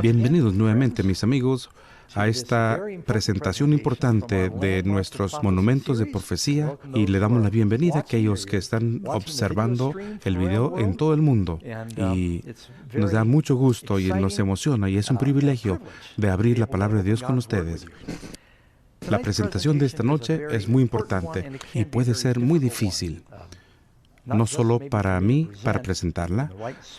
Bienvenidos nuevamente, mis amigos, a esta presentación importante de nuestros monumentos de profecía, y le damos la bienvenida a aquellos que están observando el video en todo el mundo. Y nos da mucho gusto y nos emociona, y es un privilegio de abrir la palabra de Dios con ustedes. La presentación de esta noche es muy importante y puede ser muy difícil, no solo para mí, para presentarla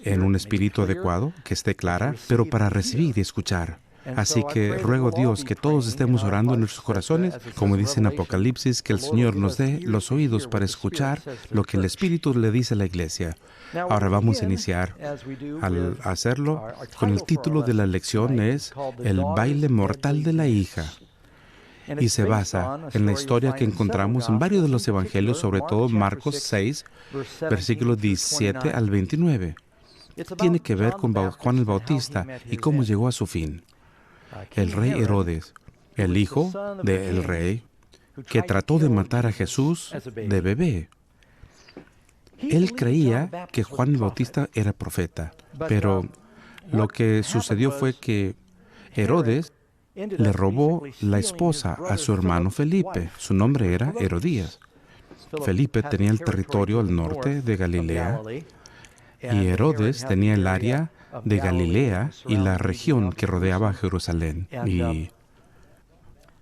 en un espíritu adecuado, que esté clara, pero para recibir y escuchar. Así que ruego a Dios que todos estemos orando en nuestros corazones, como dice en Apocalipsis, que el Señor nos dé los oídos para escuchar lo que el Espíritu le dice a la iglesia. Ahora vamos a iniciar al hacerlo con el título de la lección es El baile mortal de la hija. Y se basa en la historia que encontramos en varios de los evangelios, sobre todo Marcos 6, versículos 17 al 29. Tiene que ver con Juan el Bautista y cómo llegó a su fin. El rey Herodes, el hijo del rey, que trató de matar a Jesús de bebé. Él creía que Juan el Bautista era profeta, pero lo que sucedió fue que Herodes le robó la esposa a su hermano Felipe. Su nombre era Herodías. Felipe tenía el territorio al norte de Galilea y Herodes tenía el área de Galilea y la región que rodeaba a Jerusalén. Y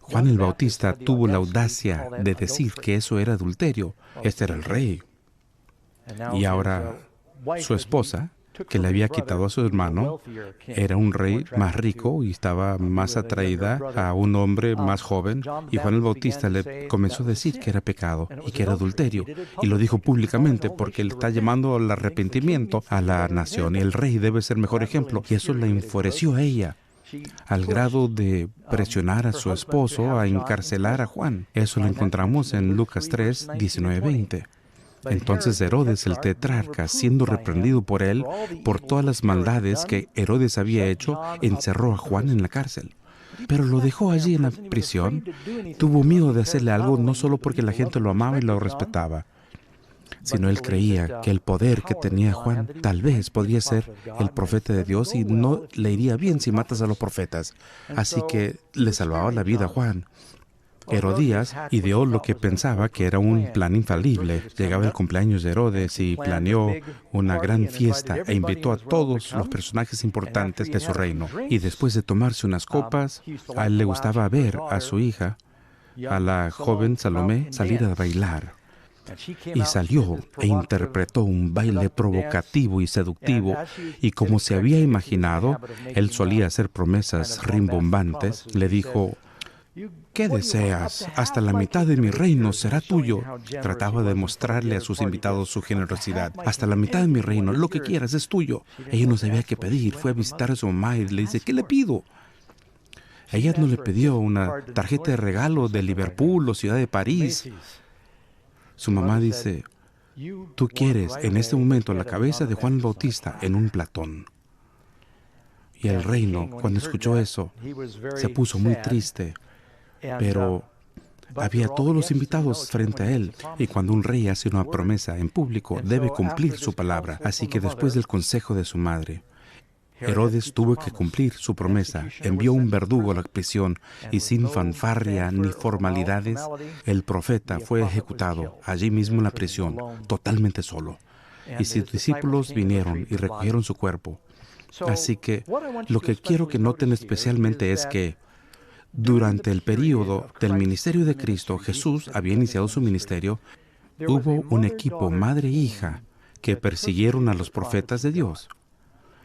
Juan el Bautista tuvo la audacia de decir que eso era adulterio. Este era el rey. Y ahora su esposa, que le había quitado a su hermano, era un rey más rico y estaba más atraída a un hombre más joven, y Juan el Bautista le comenzó a decir que era pecado y que era adulterio, y lo dijo públicamente porque él está llamando al arrepentimiento a la nación, y el rey debe ser mejor ejemplo, y eso la enfureció a ella, al grado de presionar a su esposo a encarcelar a Juan. Eso lo encontramos en Lucas 3, 19-20. Entonces Herodes el tetrarca, siendo reprendido por él por todas las maldades que Herodes había hecho, encerró a Juan en la cárcel. Pero lo dejó allí en la prisión. Tuvo miedo de hacerle algo, no solo porque la gente lo amaba y lo respetaba, sino él creía que el poder que tenía Juan tal vez podría ser el profeta de Dios, y no le iría bien si matas a los profetas. Así que le salvaba la vida a Juan. Herodías ideó lo que pensaba que era un plan infalible. Llegaba el cumpleaños de Herodes y planeó una gran fiesta e invitó a todos los personajes importantes de su reino. Y después de tomarse unas copas, a él le gustaba ver a su hija, a la joven Salomé, salir a bailar. Y salió e interpretó un baile provocativo y seductivo, y como se había imaginado, él solía hacer promesas rimbombantes. Le dijo: ¿qué deseas? Hasta la mitad de mi reino será tuyo. Trataba de mostrarle a sus invitados su generosidad. Hasta la mitad de mi reino, lo que quieras es tuyo. Ella no sabía qué pedir. Fue a visitar a su mamá y le dice: ¿qué le pido? Ella no le pidió una tarjeta de regalo de Liverpool o Ciudad de París. Su mamá dice: tú quieres en este momento la cabeza de Juan el Bautista en un platón. Y el reino, cuando escuchó eso, se puso muy triste. Pero había todos los invitados frente a él, y cuando un rey hace una promesa en público, debe cumplir su palabra. Así que después del consejo de su madre, Herodes tuvo que cumplir su promesa. Envió un verdugo a la prisión, y sin fanfarria ni formalidades, el profeta fue ejecutado allí mismo en la prisión, totalmente solo. Y sus discípulos vinieron y recogieron su cuerpo. Así que lo que quiero que noten especialmente es que durante el período del ministerio de Cristo, Jesús había iniciado su ministerio, hubo un equipo madre e hija que persiguieron a los profetas de Dios.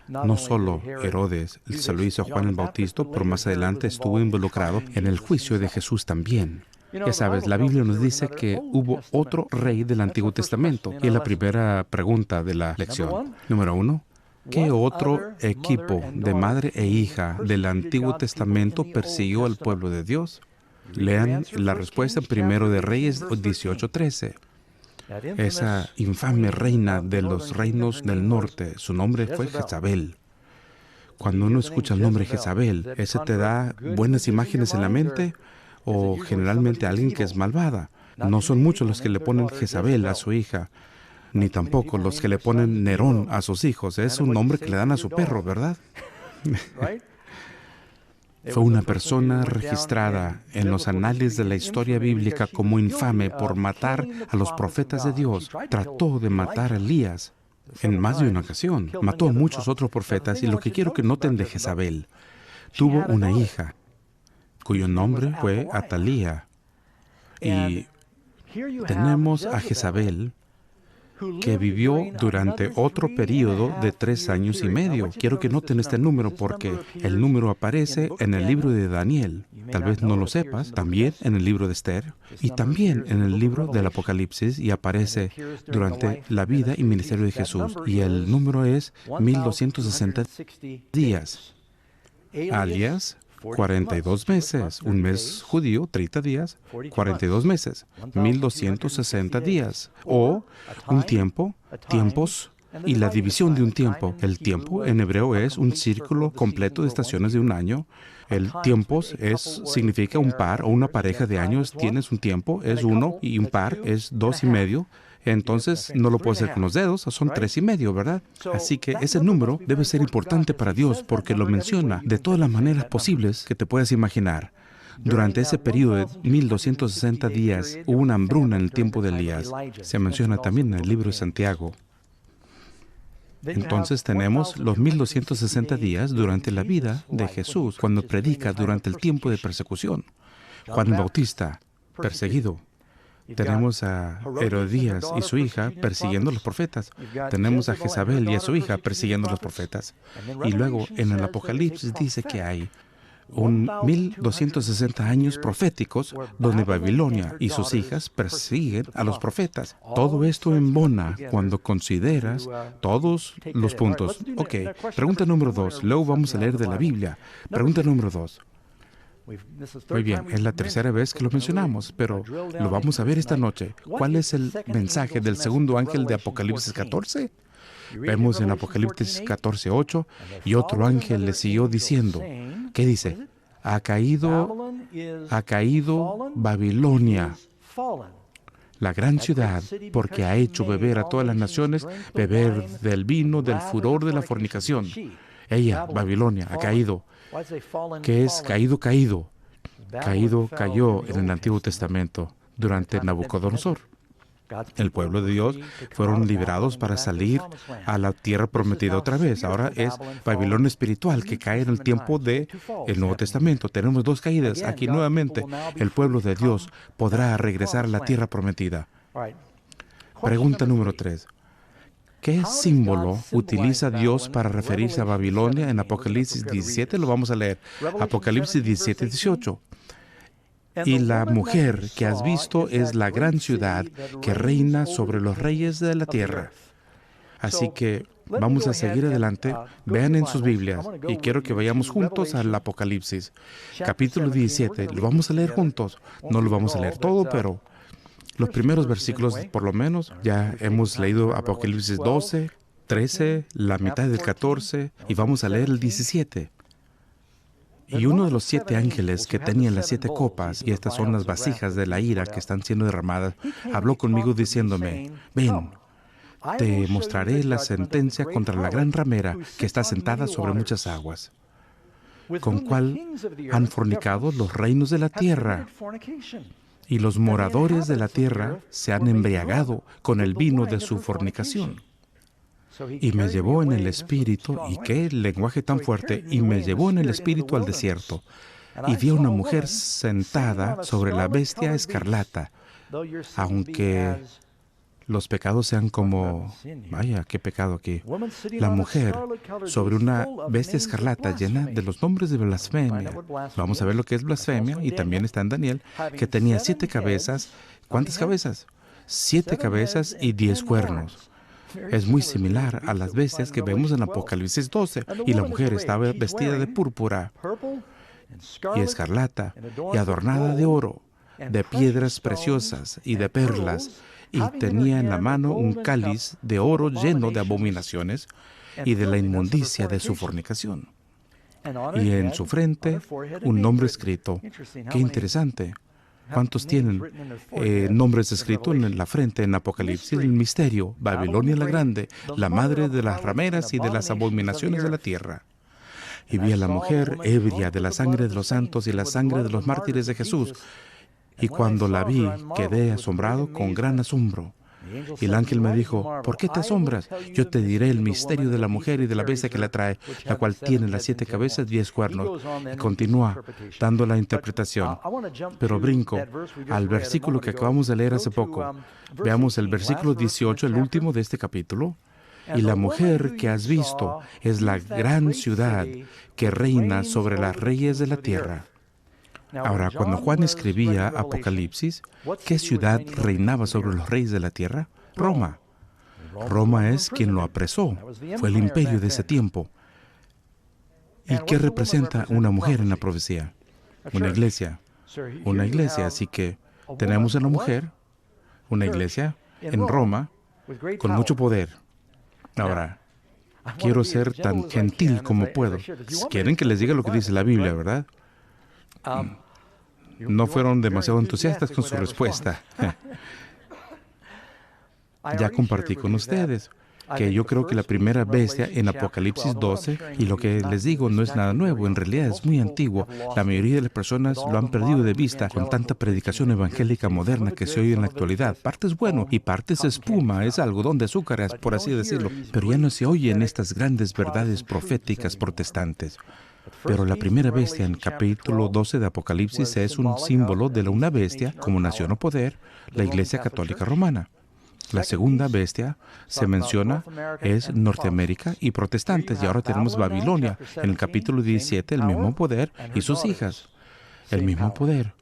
No solo Herodes se lo hizo a Juan el Bautista, pero más adelante estuvo involucrado en el juicio de Jesús también. Ya sabes, la Biblia nos dice que hubo otro rey del Antiguo Testamento. Y es la primera pregunta de la lección. Número 1. ¿Qué otro equipo de madre e hija del Antiguo Testamento persiguió al pueblo de Dios? Lean la respuesta en Primero de Reyes 18:13. Esa infame reina de los reinos del norte, su nombre fue Jezabel. Cuando uno escucha el nombre Jezabel, ¿ese te da buenas imágenes en la mente? ¿O generalmente alguien que es malvada? No son muchos los que le ponen Jezabel a su hija, ni tampoco los que le ponen Nerón a sus hijos. Es un nombre que le dan a su perro, ¿verdad? Fue una persona registrada en los anales de la historia bíblica como infame por matar a los profetas de Dios. Trató de matar a Elías en más de una ocasión. Mató a muchos otros profetas y lo que quiero que noten de Jezabel, tuvo una hija cuyo nombre fue Atalía. Y tenemos a Jezabel, que vivió durante otro periodo de 3 años y medio. Quiero que noten este número porque el número aparece en el libro de Daniel. Tal vez no lo sepas, también en el libro de Esther y también en el libro del Apocalipsis, y aparece durante la vida y ministerio de Jesús. Y el número es 1260 días, alias 42 meses, un mes judío, 30 días, 42 meses, 1260 días, o un tiempo, tiempos, y la división de un tiempo. El tiempo en hebreo es un círculo completo de estaciones de un año. El tiempos significa un par o una pareja de años. Tienes un tiempo, es 1, y un par es 2 y medio. Entonces, no lo puedo hacer con los dedos, son 3 y medio, ¿verdad? Así que ese número debe ser importante para Dios porque lo menciona de todas las maneras posibles que te puedas imaginar. Durante ese periodo de 1260 días hubo una hambruna en el tiempo de Elías. Se menciona también en el libro de Santiago. Entonces tenemos los 1260 días durante la vida de Jesús, cuando predica durante el tiempo de persecución. Juan el Bautista, perseguido. Tenemos a Herodías y su hija persiguiendo a los profetas. Tenemos a Jezabel y a su hija persiguiendo a los profetas. Y luego en el Apocalipsis dice que hay 1260 años proféticos donde Babilonia y sus hijas persiguen a los profetas. Todo esto embona cuando consideras todos los puntos. Ok, pregunta número 2. Luego vamos a leer de la Biblia. Pregunta número 2. Muy bien, es la tercera vez que lo mencionamos, pero lo vamos a ver esta noche. ¿Cuál es el mensaje del segundo ángel de Apocalipsis 14? Vemos en Apocalipsis 14:8, y otro ángel le siguió diciendo, ¿qué dice? Ha caído Babilonia, la gran ciudad, porque ha hecho beber a todas las naciones, beber del vino del furor de la fornicación. Ella, Babilonia, ha caído. ¿Qué es caído? Caído cayó en el Antiguo Testamento durante Nabucodonosor. El pueblo de Dios fueron liberados para salir a la tierra prometida otra vez. Ahora es Babilonia espiritual que cae en el tiempo del Nuevo Testamento. Tenemos 2 caídas. Aquí nuevamente el pueblo de Dios podrá regresar a la tierra prometida. Pregunta número 3. ¿Qué símbolo utiliza Dios para referirse a Babilonia en Apocalipsis 17? Lo vamos a leer. Apocalipsis 17:18. Y la mujer que has visto es la gran ciudad que reina sobre los reyes de la tierra. Así que vamos a seguir adelante. Vean en sus Biblias y quiero que vayamos juntos al Apocalipsis. Capítulo 17. Lo vamos a leer juntos. No lo vamos a leer todo, pero los primeros versículos, por lo menos. Ya hemos leído Apocalipsis 12, 13, la mitad del 14, y vamos a leer el 17. Y uno de los 7 ángeles que tenían las 7 copas, y estas son las vasijas de la ira que están siendo derramadas, habló conmigo diciéndome, ven, te mostraré la sentencia contra la gran ramera que está sentada sobre muchas aguas, con cual han fornicado los reinos de la tierra. Y los moradores de la tierra se han embriagado con el vino de su fornicación. Y me llevó en el espíritu, y qué lenguaje tan fuerte, y me llevó en el espíritu al desierto. Y vi a una mujer sentada sobre la bestia escarlata, aunque los pecados sean como, vaya, qué pecado aquí. La mujer sobre una bestia escarlata llena de los nombres de blasfemia. Vamos a ver lo que es blasfemia, y también está en Daniel, que tenía 7 cabezas. ¿Cuántas cabezas? 7 cabezas y 10 cuernos. Es muy similar a las bestias que vemos en Apocalipsis 12. Y la mujer estaba vestida de púrpura y escarlata y adornada de oro, de piedras preciosas y de perlas, y tenía en la mano un cáliz de oro lleno de abominaciones y de la inmundicia de su fornicación. Y en su frente un nombre escrito. ¡Qué interesante! ¿Cuántos tienen nombres escritos en la frente en Apocalipsis? El misterio, Babilonia la Grande, la madre de las rameras y de las abominaciones de la tierra. y vi a la mujer ebria de la sangre de los santos y la sangre de los mártires de Jesús. Y cuando la vi, quedé asombrado con gran asombro. Y el ángel me dijo, ¿por qué te asombras? Yo te diré el misterio de la mujer y de la bestia que la trae, la cual tiene las 7 cabezas y 10 cuernos. Y continúa dando la interpretación. Pero brinco al versículo que acabamos de leer hace poco. Veamos el versículo 18, el último de este capítulo. Y la mujer que has visto es la gran ciudad que reina sobre las reyes de la tierra. Ahora, cuando Juan escribía Apocalipsis, ¿qué ciudad reinaba sobre los reyes de la tierra? Roma. Roma es quien lo apresó. Fue el imperio de ese tiempo. ¿Y qué representa una mujer en la profecía? Una iglesia. Una iglesia. Así que tenemos a la mujer, una iglesia, en Roma, con mucho poder. Ahora, quiero ser tan gentil como puedo. Quieren que les diga lo que dice la Biblia, ¿verdad? No fueron demasiado entusiastas con su respuesta. Ya compartí con ustedes que yo creo que la primera bestia en Apocalipsis 12, y lo que les digo no es nada nuevo, en realidad es muy antiguo. La mayoría de las personas lo han perdido de vista con tanta predicación evangélica moderna que se oye en la actualidad. Parte es bueno y parte es espuma, es algodón de azúcar, por así decirlo, pero ya no se oyen estas grandes verdades proféticas protestantes. Pero la primera bestia en capítulo 12 de Apocalipsis es un símbolo de una bestia como nación o poder, la Iglesia Católica Romana. La segunda bestia se menciona es Norteamérica y protestantes, y ahora tenemos Babilonia. En el capítulo 17, el mismo poder y sus hijas. El mismo poder.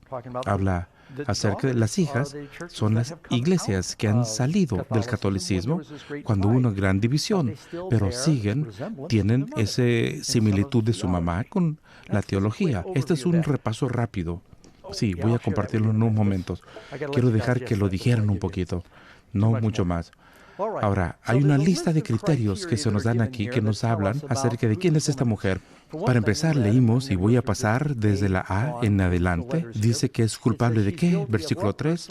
Habla acerca de las hijas, son las iglesias que han salido del catolicismo cuando hubo una gran división, pero tienen esa similitud de su mamá con la teología. Este es un repaso rápido. Sí, voy a compartirlo en unos momentos. Quiero dejar que lo digieran un poquito, no mucho más. Ahora, hay una lista de criterios que se nos dan aquí que nos hablan acerca de quién es esta mujer. Para empezar, leímos, y voy a pasar desde la A en adelante, dice que es culpable de ¿qué? Versículo 3.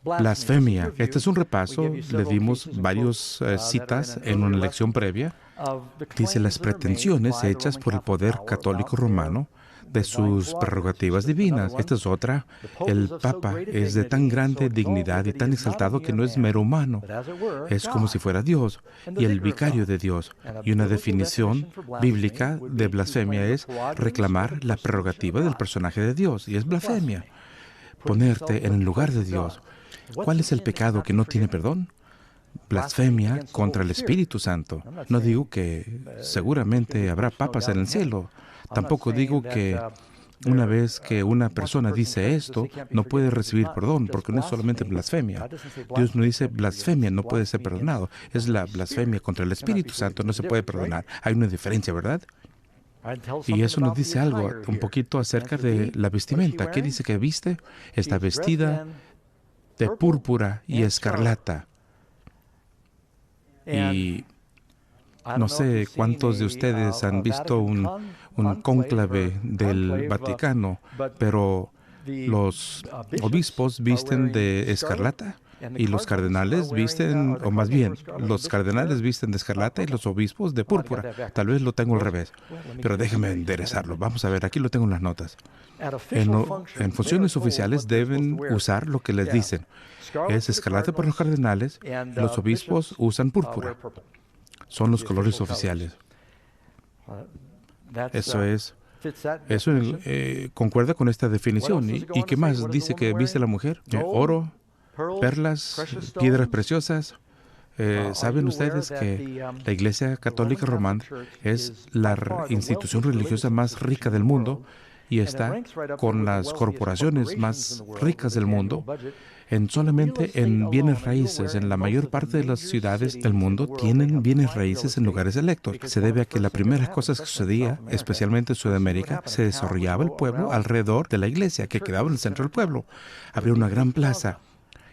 Blasfemia. Este es un repaso, le dimos varias citas en una lección previa. Dice las pretensiones hechas por el poder católico romano de sus prerrogativas divinas. Esta es otra. El Papa es de tan grande dignidad y tan exaltado que no es mero humano. Es como si fuera Dios y el vicario de Dios. Y una definición bíblica de blasfemia es reclamar la prerrogativa del personaje de Dios. Y es blasfemia. Ponerte en el lugar de Dios. ¿Cuál es el pecado que no tiene perdón? Blasfemia contra el Espíritu Santo. No digo que seguramente habrá papas en el cielo. Tampoco digo que una vez que una persona dice esto, no puede recibir perdón, porque no es solamente blasfemia. Dios no dice blasfemia, no puede ser perdonado. Es la blasfemia contra el Espíritu Santo, no se puede perdonar. Hay una diferencia, ¿verdad? Y eso nos dice algo un poquito acerca de la vestimenta. ¿Qué dice que viste? Está vestida de púrpura y escarlata. Y no sé cuántos de ustedes han visto un cónclave del Vaticano, pero los obispos visten de escarlata y los cardenales visten, o más bien, los cardenales visten de escarlata y los obispos de púrpura. Tal vez lo tengo al revés, pero déjenme enderezarlo. Vamos a ver, aquí lo tengo en las notas. En funciones oficiales deben usar lo que les dicen. Es escarlata para los cardenales, los obispos usan púrpura. Son los colores oficiales. Eso concuerda con esta definición. ¿Y qué más dice que viste la mujer? Oro, perlas, piedras preciosas. ¿Saben ustedes que la Iglesia Católica Romana es la institución religiosa más rica del mundo y está con las corporaciones más ricas del mundo? Solamente en bienes raíces, en la mayor parte de las ciudades del mundo tienen bienes raíces en lugares electos. Se debe a que las primeras cosas que sucedía, especialmente en Sudamérica, se desarrollaba el pueblo alrededor de la iglesia que quedaba en el centro del pueblo. Había una gran plaza.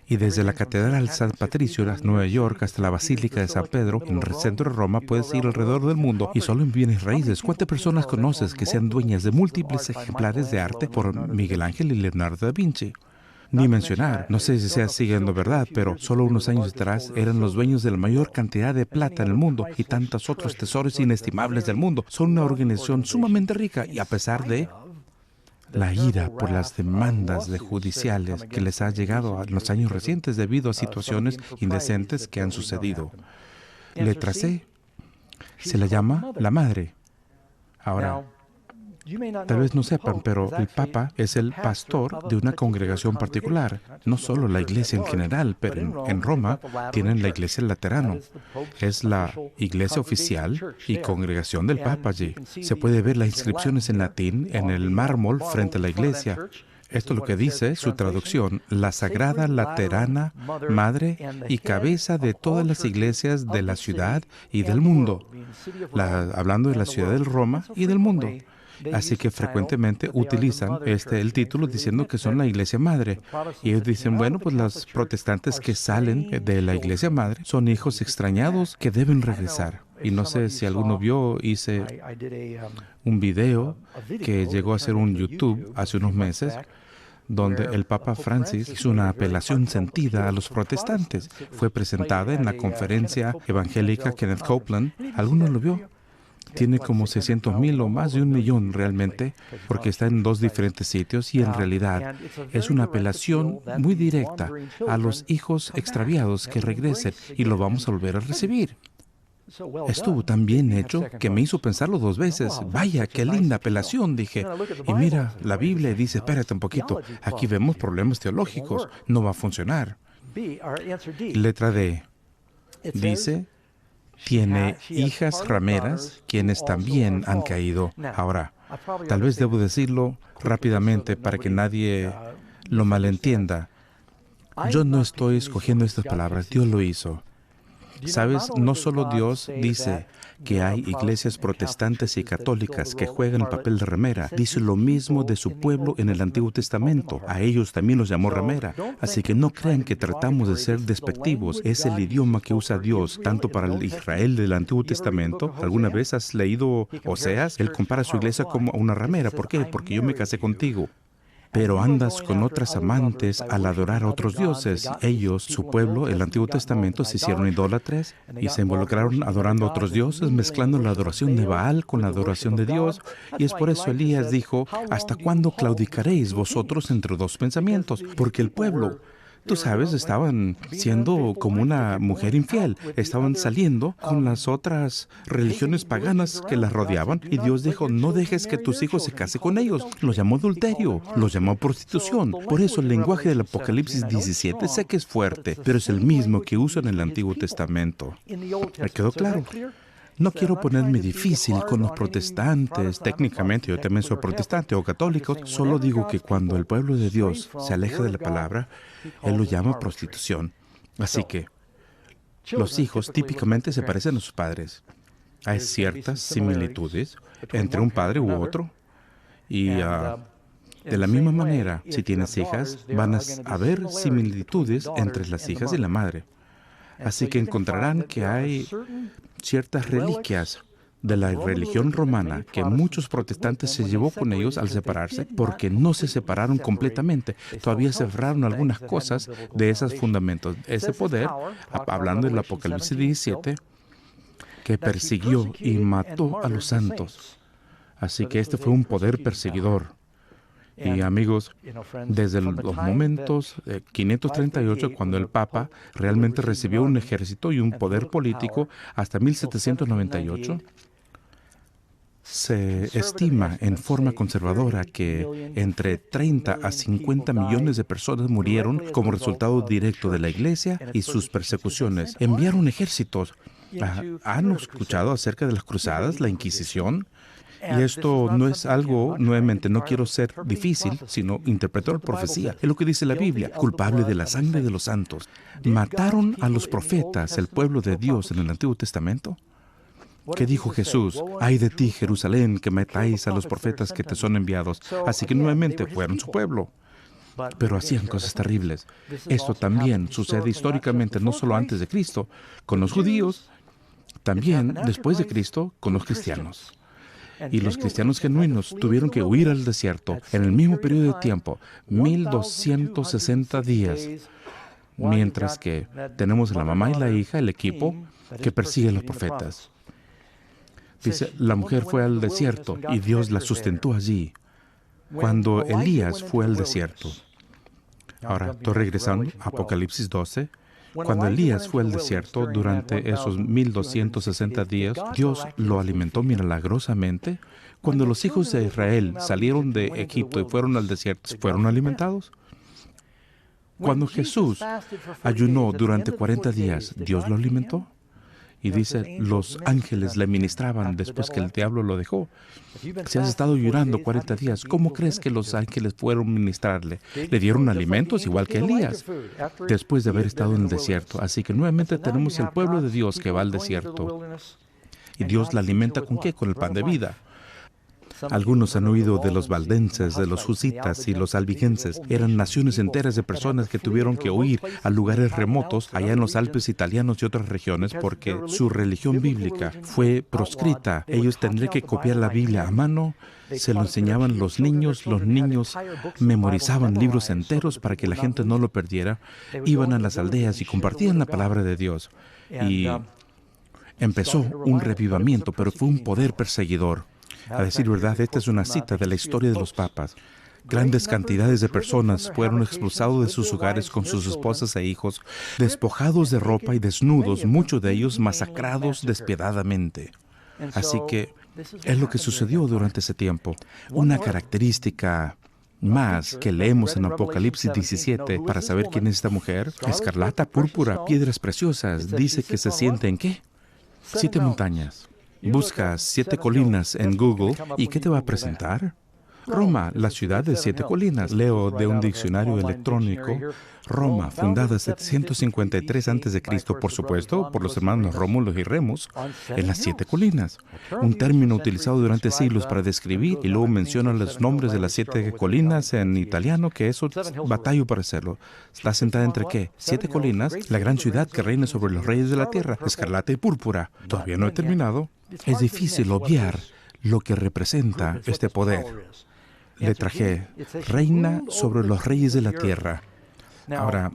Y desde la Catedral San Patricio, en Nueva York, hasta la Basílica de San Pedro, en el centro de Roma, puedes ir alrededor del mundo y solo en bienes raíces. ¿Cuántas personas conoces que sean dueñas de múltiples ejemplares de arte por Miguel Ángel y Leonardo da Vinci? ni mencionar. No sé si sea siguiendo verdad, pero solo unos años atrás eran los dueños de la mayor cantidad de plata en el mundo y tantos otros tesoros inestimables del mundo. Son una organización sumamente rica y a pesar de la ira por las demandas judiciales que les ha llegado en los años recientes debido a situaciones indecentes que han sucedido. Letra C, se la llama la madre. Ahora, tal vez no sepan, pero el Papa es el pastor de una congregación particular, no solo la iglesia en general, pero en Roma tienen la iglesia laterano. Es la iglesia oficial y congregación del Papa allí. Se puede ver las inscripciones en latín en el mármol frente a la iglesia. Esto es lo que dice su traducción: la Sagrada Laterana, madre y cabeza de todas las iglesias de la ciudad y del mundo. Hablando de la ciudad de Roma y del mundo. Así que frecuentemente utilizan el título diciendo que son la iglesia madre. Y ellos dicen, bueno, pues los protestantes que salen de la iglesia madre son hijos extrañados que deben regresar. Y no sé si alguno hice un video que llegó a ser un YouTube hace unos meses, donde el Papa Francis hizo una apelación sentida a los protestantes. Fue presentada en la conferencia evangélica Kenneth Copeland. ¿Alguno lo vio? Tiene como 600,000 o más de 1,000,000 realmente, porque está en 2 diferentes sitios y en realidad es una apelación muy directa a los hijos extraviados que regresen y lo vamos a volver a recibir. Estuvo tan bien hecho que me hizo pensarlo 2 veces. Vaya, qué linda apelación, dije. Y mira, la Biblia dice, espérate un poquito, aquí vemos problemas teológicos, no va a funcionar. Letra D, dice, tiene hijas rameras, quienes también han caído. Ahora, tal vez debo decirlo rápidamente para que nadie lo malentienda. Yo no estoy escogiendo estas palabras, Dios lo hizo. ¿Sabes? No solo Dios dice que hay iglesias protestantes y católicas que juegan el papel de ramera. Dice lo mismo de su pueblo en el Antiguo Testamento. A ellos también los llamó ramera. Así que no crean que tratamos de ser despectivos. Es el idioma que usa Dios, tanto para el Israel del Antiguo Testamento. ¿Alguna vez has leído Oseas? Él compara a su iglesia como una ramera. ¿Por qué? Porque yo me casé contigo. Pero andas con otras amantes al adorar a otros dioses. Ellos, su pueblo, el Antiguo Testamento, se hicieron idólatras y se involucraron adorando a otros dioses, mezclando la adoración de Baal con la adoración de Dios. Y es por eso Elías dijo, ¿hasta cuándo claudicaréis vosotros entre 2 pensamientos? Porque el pueblo, tú sabes, estaban siendo como una mujer infiel. Estaban saliendo con las otras religiones paganas que las rodeaban. Y Dios dijo, no dejes que tus hijos se casen con ellos. Lo llamó adulterio, lo llamó prostitución. Por eso el lenguaje del Apocalipsis 17 sé que es fuerte, pero es el mismo que usa en el Antiguo Testamento. ¿Me quedó claro? No quiero ponerme difícil con los protestantes. Técnicamente, yo también soy protestante o católico. Solo digo que cuando el pueblo de Dios se aleja de la palabra, Él lo llama prostitución. Así que los hijos típicamente se parecen a sus padres. Hay ciertas similitudes entre un padre u otro. Y de la misma manera, si tienes hijas, van a haber similitudes entre las hijas y la madre. Así que encontrarán que hay ciertas reliquias de la religión romana que muchos protestantes se llevó con ellos al separarse, porque no se separaron completamente. Todavía se separaron algunas cosas de esos fundamentos. Ese poder, hablando del Apocalipsis 17, que persiguió y mató a los santos. Así que este fue un poder perseguidor. Y amigos, desde los momentos 538, cuando el Papa realmente recibió un ejército y un poder político, hasta 1798, se estima en forma conservadora que entre 30 a 50 millones de personas murieron como resultado directo de la Iglesia y sus persecuciones. Enviaron ejércitos. ¿Han escuchado acerca de las cruzadas, la Inquisición? Y esto no es algo, nuevamente, no quiero ser difícil, sino interpretar profecía. Es lo que dice la Biblia, culpable de la sangre de los santos. ¿Mataron a los profetas, el pueblo de Dios, en el Antiguo Testamento? ¿Qué dijo Jesús? Ay de ti, Jerusalén, que matáis a los profetas que te son enviados. Así que nuevamente fueron su pueblo. Pero hacían cosas terribles. Esto también sucede históricamente, no solo antes de Cristo, con los judíos, también después de Cristo, con los cristianos. Y los cristianos genuinos tuvieron que huir al desierto en el mismo periodo de tiempo, 1260 días. Mientras que tenemos la mamá y la hija, el equipo, que persigue a los profetas. Dice, la mujer fue al desierto y Dios la sustentó allí. Cuando Elías fue al desierto. Ahora, estoy regresando a Apocalipsis 12. Cuando Elías fue al desierto durante esos 1260 días, Dios lo alimentó milagrosamente. Cuando los hijos de Israel salieron de Egipto y fueron al desierto, ¿fueron alimentados? Cuando Jesús ayunó durante 40 días, ¿Dios lo alimentó? Y dice, los ángeles le ministraban después que el diablo lo dejó. Si has estado ayunando 40 días, ¿cómo crees que los ángeles fueron a ministrarle? Le dieron alimentos igual que Elías, después de haber estado en el desierto. Así que nuevamente tenemos el pueblo de Dios que va al desierto. ¿Y Dios la alimenta con qué? Con el pan de vida. Algunos han oído de los valdenses, de los husitas y los albigenses. Eran naciones enteras de personas que tuvieron que huir a lugares remotos, allá en los Alpes italianos y otras regiones, porque su religión bíblica fue proscrita. Ellos tendrían que copiar la Biblia a mano. Se lo enseñaban los niños memorizaban libros enteros para que la gente no lo perdiera. Iban a las aldeas y compartían la palabra de Dios. Y empezó un revivamiento, pero fue un poder perseguidor. A decir verdad, esta es una cita de la historia de los papas. Grandes cantidades de personas fueron expulsados de sus hogares con sus esposas e hijos, despojados de ropa y desnudos, muchos de ellos masacrados despiadadamente. Así que es lo que sucedió durante ese tiempo. Una característica más que leemos en Apocalipsis 17 para saber quién es esta mujer: escarlata, púrpura, piedras preciosas. Dice que se siente ¿en qué? 7 montañas. Busca 7 colinas en Google y ¿qué te va a presentar? Roma, la ciudad de 7 colinas. Leo de un diccionario electrónico. Roma, fundada en 753 a.C., por supuesto, por los hermanos Rómulo y Remus, en las 7 colinas. Un término utilizado durante siglos para describir, y luego menciona los nombres de las 7 colinas en italiano, que eso batallo para hacerlo. ¿Está sentada entre qué? 7 colinas, la gran ciudad que reina sobre los reyes de la tierra, escarlata y púrpura. Todavía no he terminado. Es difícil obviar lo que representa este poder. Letra G, reina sobre los reyes de la tierra. Ahora,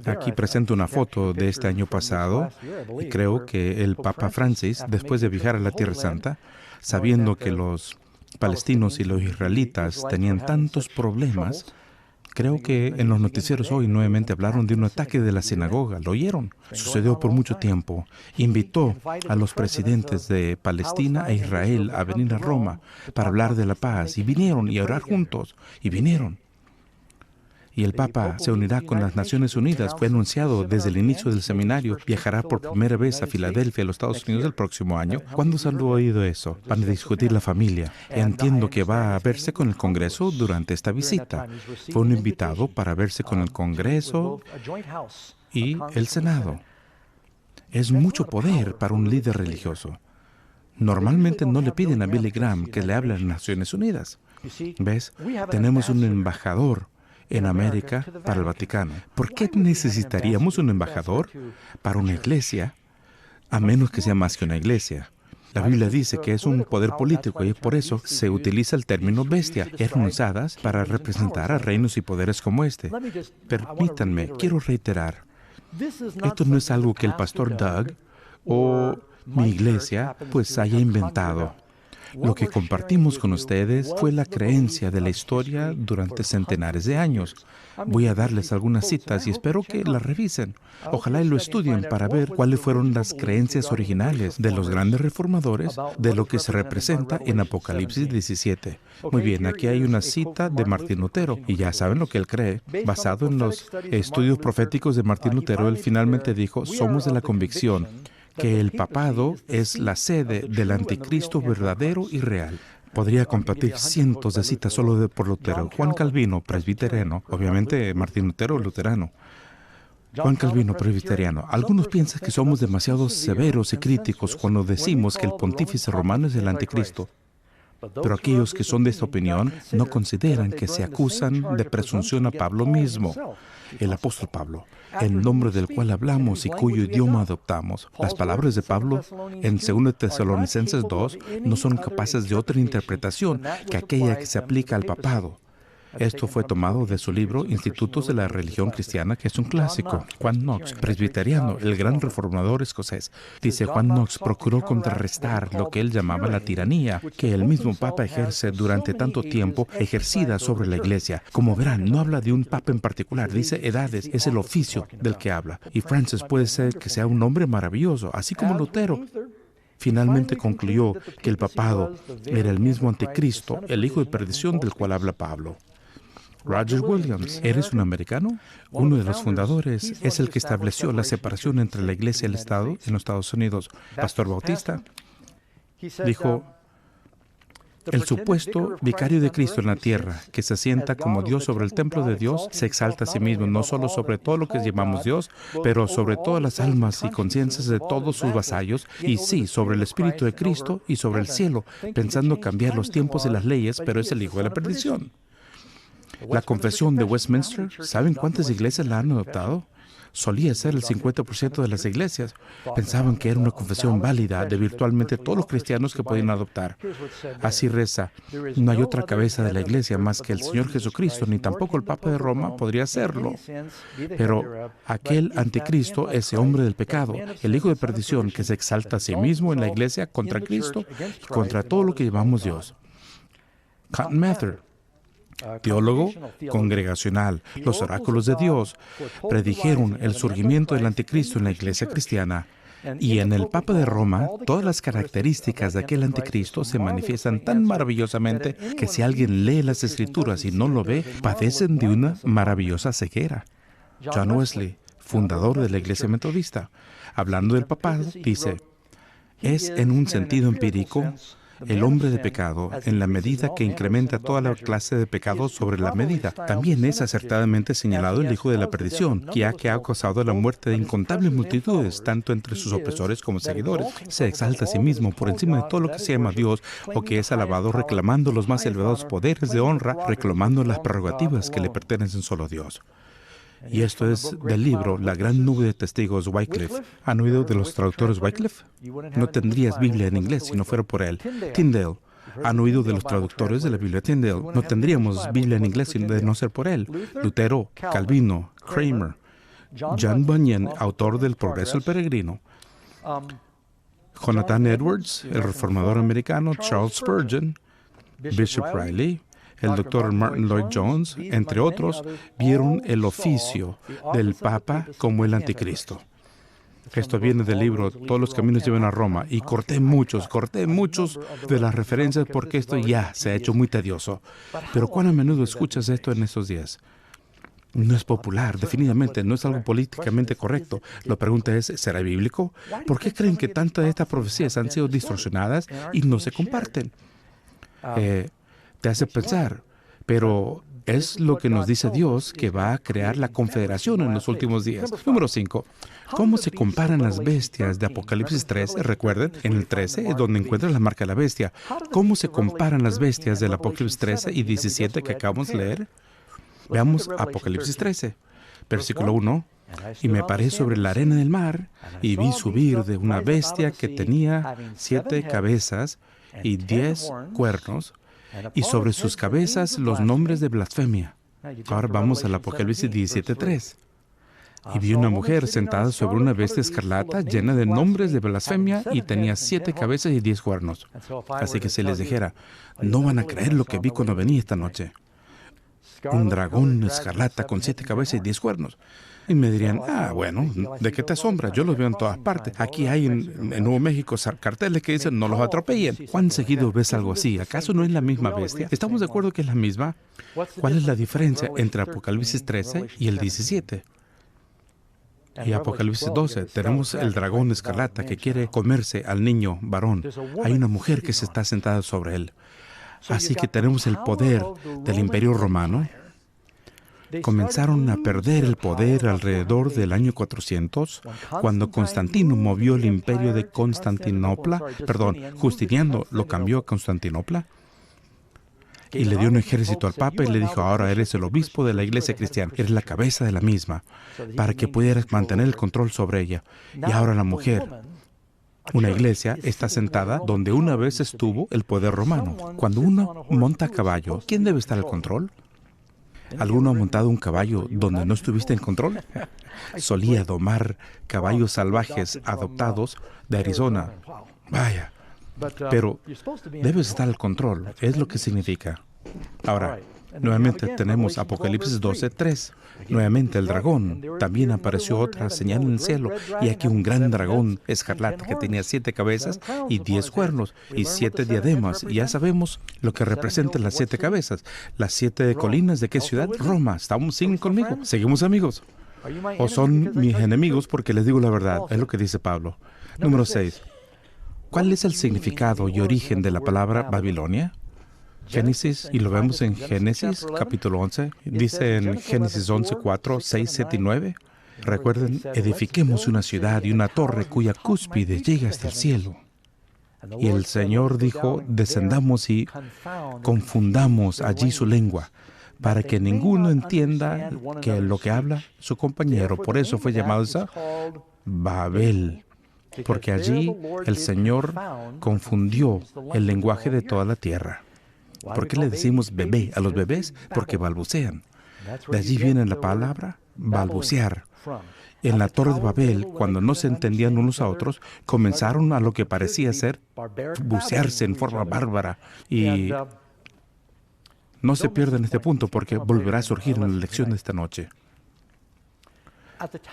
aquí presento una foto de este año pasado, y creo que el Papa Francis, después de viajar a la Tierra Santa, sabiendo que los palestinos y los israelitas tenían tantos problemas, creo que en los noticieros hoy nuevamente hablaron de un ataque de la sinagoga. ¿Lo oyeron? Sucedió por mucho tiempo. Invitó a los presidentes de Palestina e Israel a venir a Roma para hablar de la paz. Y vinieron y a orar juntos. Y vinieron. Y el Papa se unirá con las Naciones Unidas. Fue anunciado desde el inicio del seminario. Viajará por primera vez a Filadelfia, a los Estados Unidos, el próximo año. ¿Cuándo se han oído eso? Van a discutir la familia. Entiendo que va a verse con el Congreso durante esta visita. Fue un invitado para verse con el Congreso y el Senado. Es mucho poder para un líder religioso. Normalmente no le piden a Billy Graham que le hable a las Naciones Unidas. ¿Ves? Tenemos un embajador en América para el Vaticano. ¿Por qué necesitaríamos un embajador para una iglesia, a menos que sea más que una iglesia? La Biblia dice que es un poder político y por eso se utiliza el término bestia. Eran usadas para representar a reinos y poderes como este. Permítanme, quiero reiterar, esto no es algo que el pastor Doug o mi iglesia pues haya inventado. Lo que compartimos con ustedes fue la creencia de la historia durante centenares de años. Voy a darles algunas citas y espero que las revisen. Ojalá y lo estudien para ver cuáles fueron las creencias originales de los grandes reformadores de lo que se representa en Apocalipsis 17. Muy bien, aquí hay una cita de Martín Lutero, y ya saben lo que él cree. Basado en los estudios proféticos de Martín Lutero, él finalmente dijo, somos de la convicción que el papado es la sede del anticristo verdadero y real. Podría compartir cientos de citas solo por Lutero. Juan Calvino, presbiteriano. Obviamente Martín Lutero, luterano. Juan Calvino, presbiteriano. Algunos piensan que somos demasiado severos y críticos cuando decimos que el pontífice romano es el anticristo. Pero aquellos que son de esta opinión no consideran que se acusan de presunción a Pablo mismo, el apóstol Pablo, en nombre del cual hablamos y cuyo idioma adoptamos. Las palabras de Pablo en 2 Tesalonicenses 2 no son capaces de otra interpretación que aquella que se aplica al papado. Esto fue tomado de su libro Institutos de la Religión Cristiana, que es un clásico. Juan Knox, presbiteriano, el gran reformador escocés. Dice, Juan Knox procuró contrarrestar lo que él llamaba la tiranía que el mismo Papa ejerce durante tanto tiempo ejercida sobre la Iglesia. Como verán, no habla de un Papa en particular, dice edades, es el oficio del que habla. Y Francis puede ser que sea un hombre maravilloso, así como Lutero. Finalmente concluyó que el papado era el mismo anticristo, el hijo de perdición del cual habla Pablo. Roger Williams, ¿eres un americano? Uno de los fundadores es el que estableció la separación entre la Iglesia y el Estado en los Estados Unidos. Pastor Bautista dijo, el supuesto vicario de Cristo en la tierra, que se sienta como Dios sobre el templo de Dios, se exalta a sí mismo, no solo sobre todo lo que llamamos Dios, pero sobre todas las almas y conciencias de todos sus vasallos, y sí, sobre el Espíritu de Cristo y sobre el cielo, pensando cambiar los tiempos y las leyes, pero es el hijo de la perdición. La confesión de Westminster, ¿saben cuántas iglesias la han adoptado? Solía ser el 50% de las iglesias. Pensaban que era una confesión válida de virtualmente todos los cristianos que podían adoptar. Así reza, no hay otra cabeza de la iglesia más que el Señor Jesucristo, ni tampoco el Papa de Roma podría hacerlo. Pero aquel anticristo, ese hombre del pecado, el hijo de perdición que se exalta a sí mismo en la iglesia contra Cristo y contra todo lo que llamamos Dios. Cotton Mather, teólogo congregacional, los oráculos de Dios predijeron el surgimiento del anticristo en la iglesia cristiana. Y en el Papa de Roma, todas las características de aquel anticristo se manifiestan tan maravillosamente que si alguien lee las Escrituras y no lo ve, padecen de una maravillosa ceguera. John Wesley, fundador de la Iglesia Metodista, hablando del papado, dice, es en un sentido empírico el hombre de pecado, en la medida que incrementa toda la clase de pecados sobre la medida. También es acertadamente señalado el hijo de la perdición, que ha causado la muerte de incontables multitudes, tanto entre sus opresores como seguidores. Se exalta a sí mismo por encima de todo lo que se llama Dios o que es alabado, reclamando los más elevados poderes de honra, reclamando las prerrogativas que le pertenecen solo a Dios. Y esto es del libro La gran nube de testigos Wycliffe. ¿Han oído de los traductores Wycliffe? No tendrías Biblia en inglés si no fuera por él. Tyndale. ¿Han oído de los traductores de la Biblia Tyndale? No tendríamos Biblia en inglés de no ser por él. Lutero, Calvino, Kramer, John Bunyan, autor del Progreso del Peregrino, Jonathan Edwards, el reformador americano, Charles Spurgeon, Bishop Riley, el Dr. Martin Lloyd Jones, entre otros, vieron el oficio del Papa como el anticristo. Esto viene del libro Todos los caminos llevan a Roma, y corté muchos de las referencias porque esto ya se ha hecho muy tedioso. Pero ¿cuán a menudo escuchas esto en estos días? No es popular, definitivamente, no es algo políticamente correcto. La pregunta es, ¿será bíblico? ¿Por qué creen que tantas de estas profecías han sido distorsionadas y no se comparten? Te hace pensar, pero es lo que nos dice Dios que va a crear la confederación en los últimos días. Número 5. ¿Cómo se comparan las bestias de Apocalipsis 13? Recuerden, en el 13 es donde encuentran la marca de la bestia. ¿Cómo se comparan las bestias del Apocalipsis 13 y 17 que acabamos de leer? Veamos Apocalipsis 13, versículo 1. Y me paré sobre la arena del mar y vi subir de una bestia que tenía 7 cabezas y 10 cuernos, y sobre sus cabezas los nombres de blasfemia. Ahora vamos al Apocalipsis 17:3. Y vi una mujer sentada sobre una bestia escarlata llena de nombres de blasfemia y tenía 7 cabezas y 10 cuernos. Así que si les dijera, no van a creer lo que vi cuando venía esta noche. Un dragón escarlata con 7 cabezas y 10 cuernos. Y me dirían, bueno, ¿de qué te asombras? Yo los veo en todas partes. Aquí hay en Nuevo México carteles que dicen, no los atropellen. ¿Cuán seguido ves algo así? ¿Acaso no es la misma bestia? ¿Estamos de acuerdo que es la misma? ¿Cuál es la diferencia entre Apocalipsis 13 y el 17? Y Apocalipsis 12, tenemos el dragón escarlata que quiere comerse al niño varón. Hay una mujer que se está sentada sobre él. Así que tenemos el poder del Imperio Romano. Comenzaron a perder el poder alrededor del año 400, cuando Constantino movió el imperio de Justiniano lo cambió a Constantinopla. y le dio un ejército al Papa y le dijo, ahora eres el obispo de la iglesia cristiana, eres la cabeza de la misma, para que pudieras mantener el control sobre ella. Y ahora la mujer, una iglesia, está sentada donde una vez estuvo el poder romano. Cuando uno monta a caballo, ¿quién debe estar al control? ¿Alguno ha montado un caballo donde no estuviste en control? Solía domar caballos salvajes adoptados de Arizona. Vaya. Pero debes estar al control, es lo que significa. Ahora, nuevamente tenemos Apocalipsis 12:3. Nuevamente el dragón. También apareció otra señal en el cielo. Y aquí un gran dragón escarlata que tenía 7 cabezas y 10 cuernos y 7 diademas. Y ya sabemos lo que representan las 7 cabezas. Las 7 colinas de qué ciudad? Roma. ¿Siguen conmigo? ¿Seguimos, amigos? ¿O son mis enemigos porque les digo la verdad? Es lo que dice Pablo. Número 6. ¿Cuál es el significado y origen de la palabra Babilonia? Génesis, y lo vemos en Génesis, capítulo 11. Dice en Génesis 11, 4, 6, 7 y 9. Recuerden, edifiquemos una ciudad y una torre cuya cúspide llega hasta el cielo. Y el Señor dijo, descendamos y confundamos allí su lengua, para que ninguno entienda que lo que habla su compañero. Por eso fue llamado esa Babel, porque allí el Señor confundió el lenguaje de toda la tierra. ¿Por qué le decimos bebé a los bebés? Porque balbucean. De allí viene la palabra balbucear. En la Torre de Babel, cuando no se entendían unos a otros, comenzaron a lo que parecía ser bucearse en forma bárbara. Y no se pierdan este punto porque volverá a surgir en la lección de esta noche.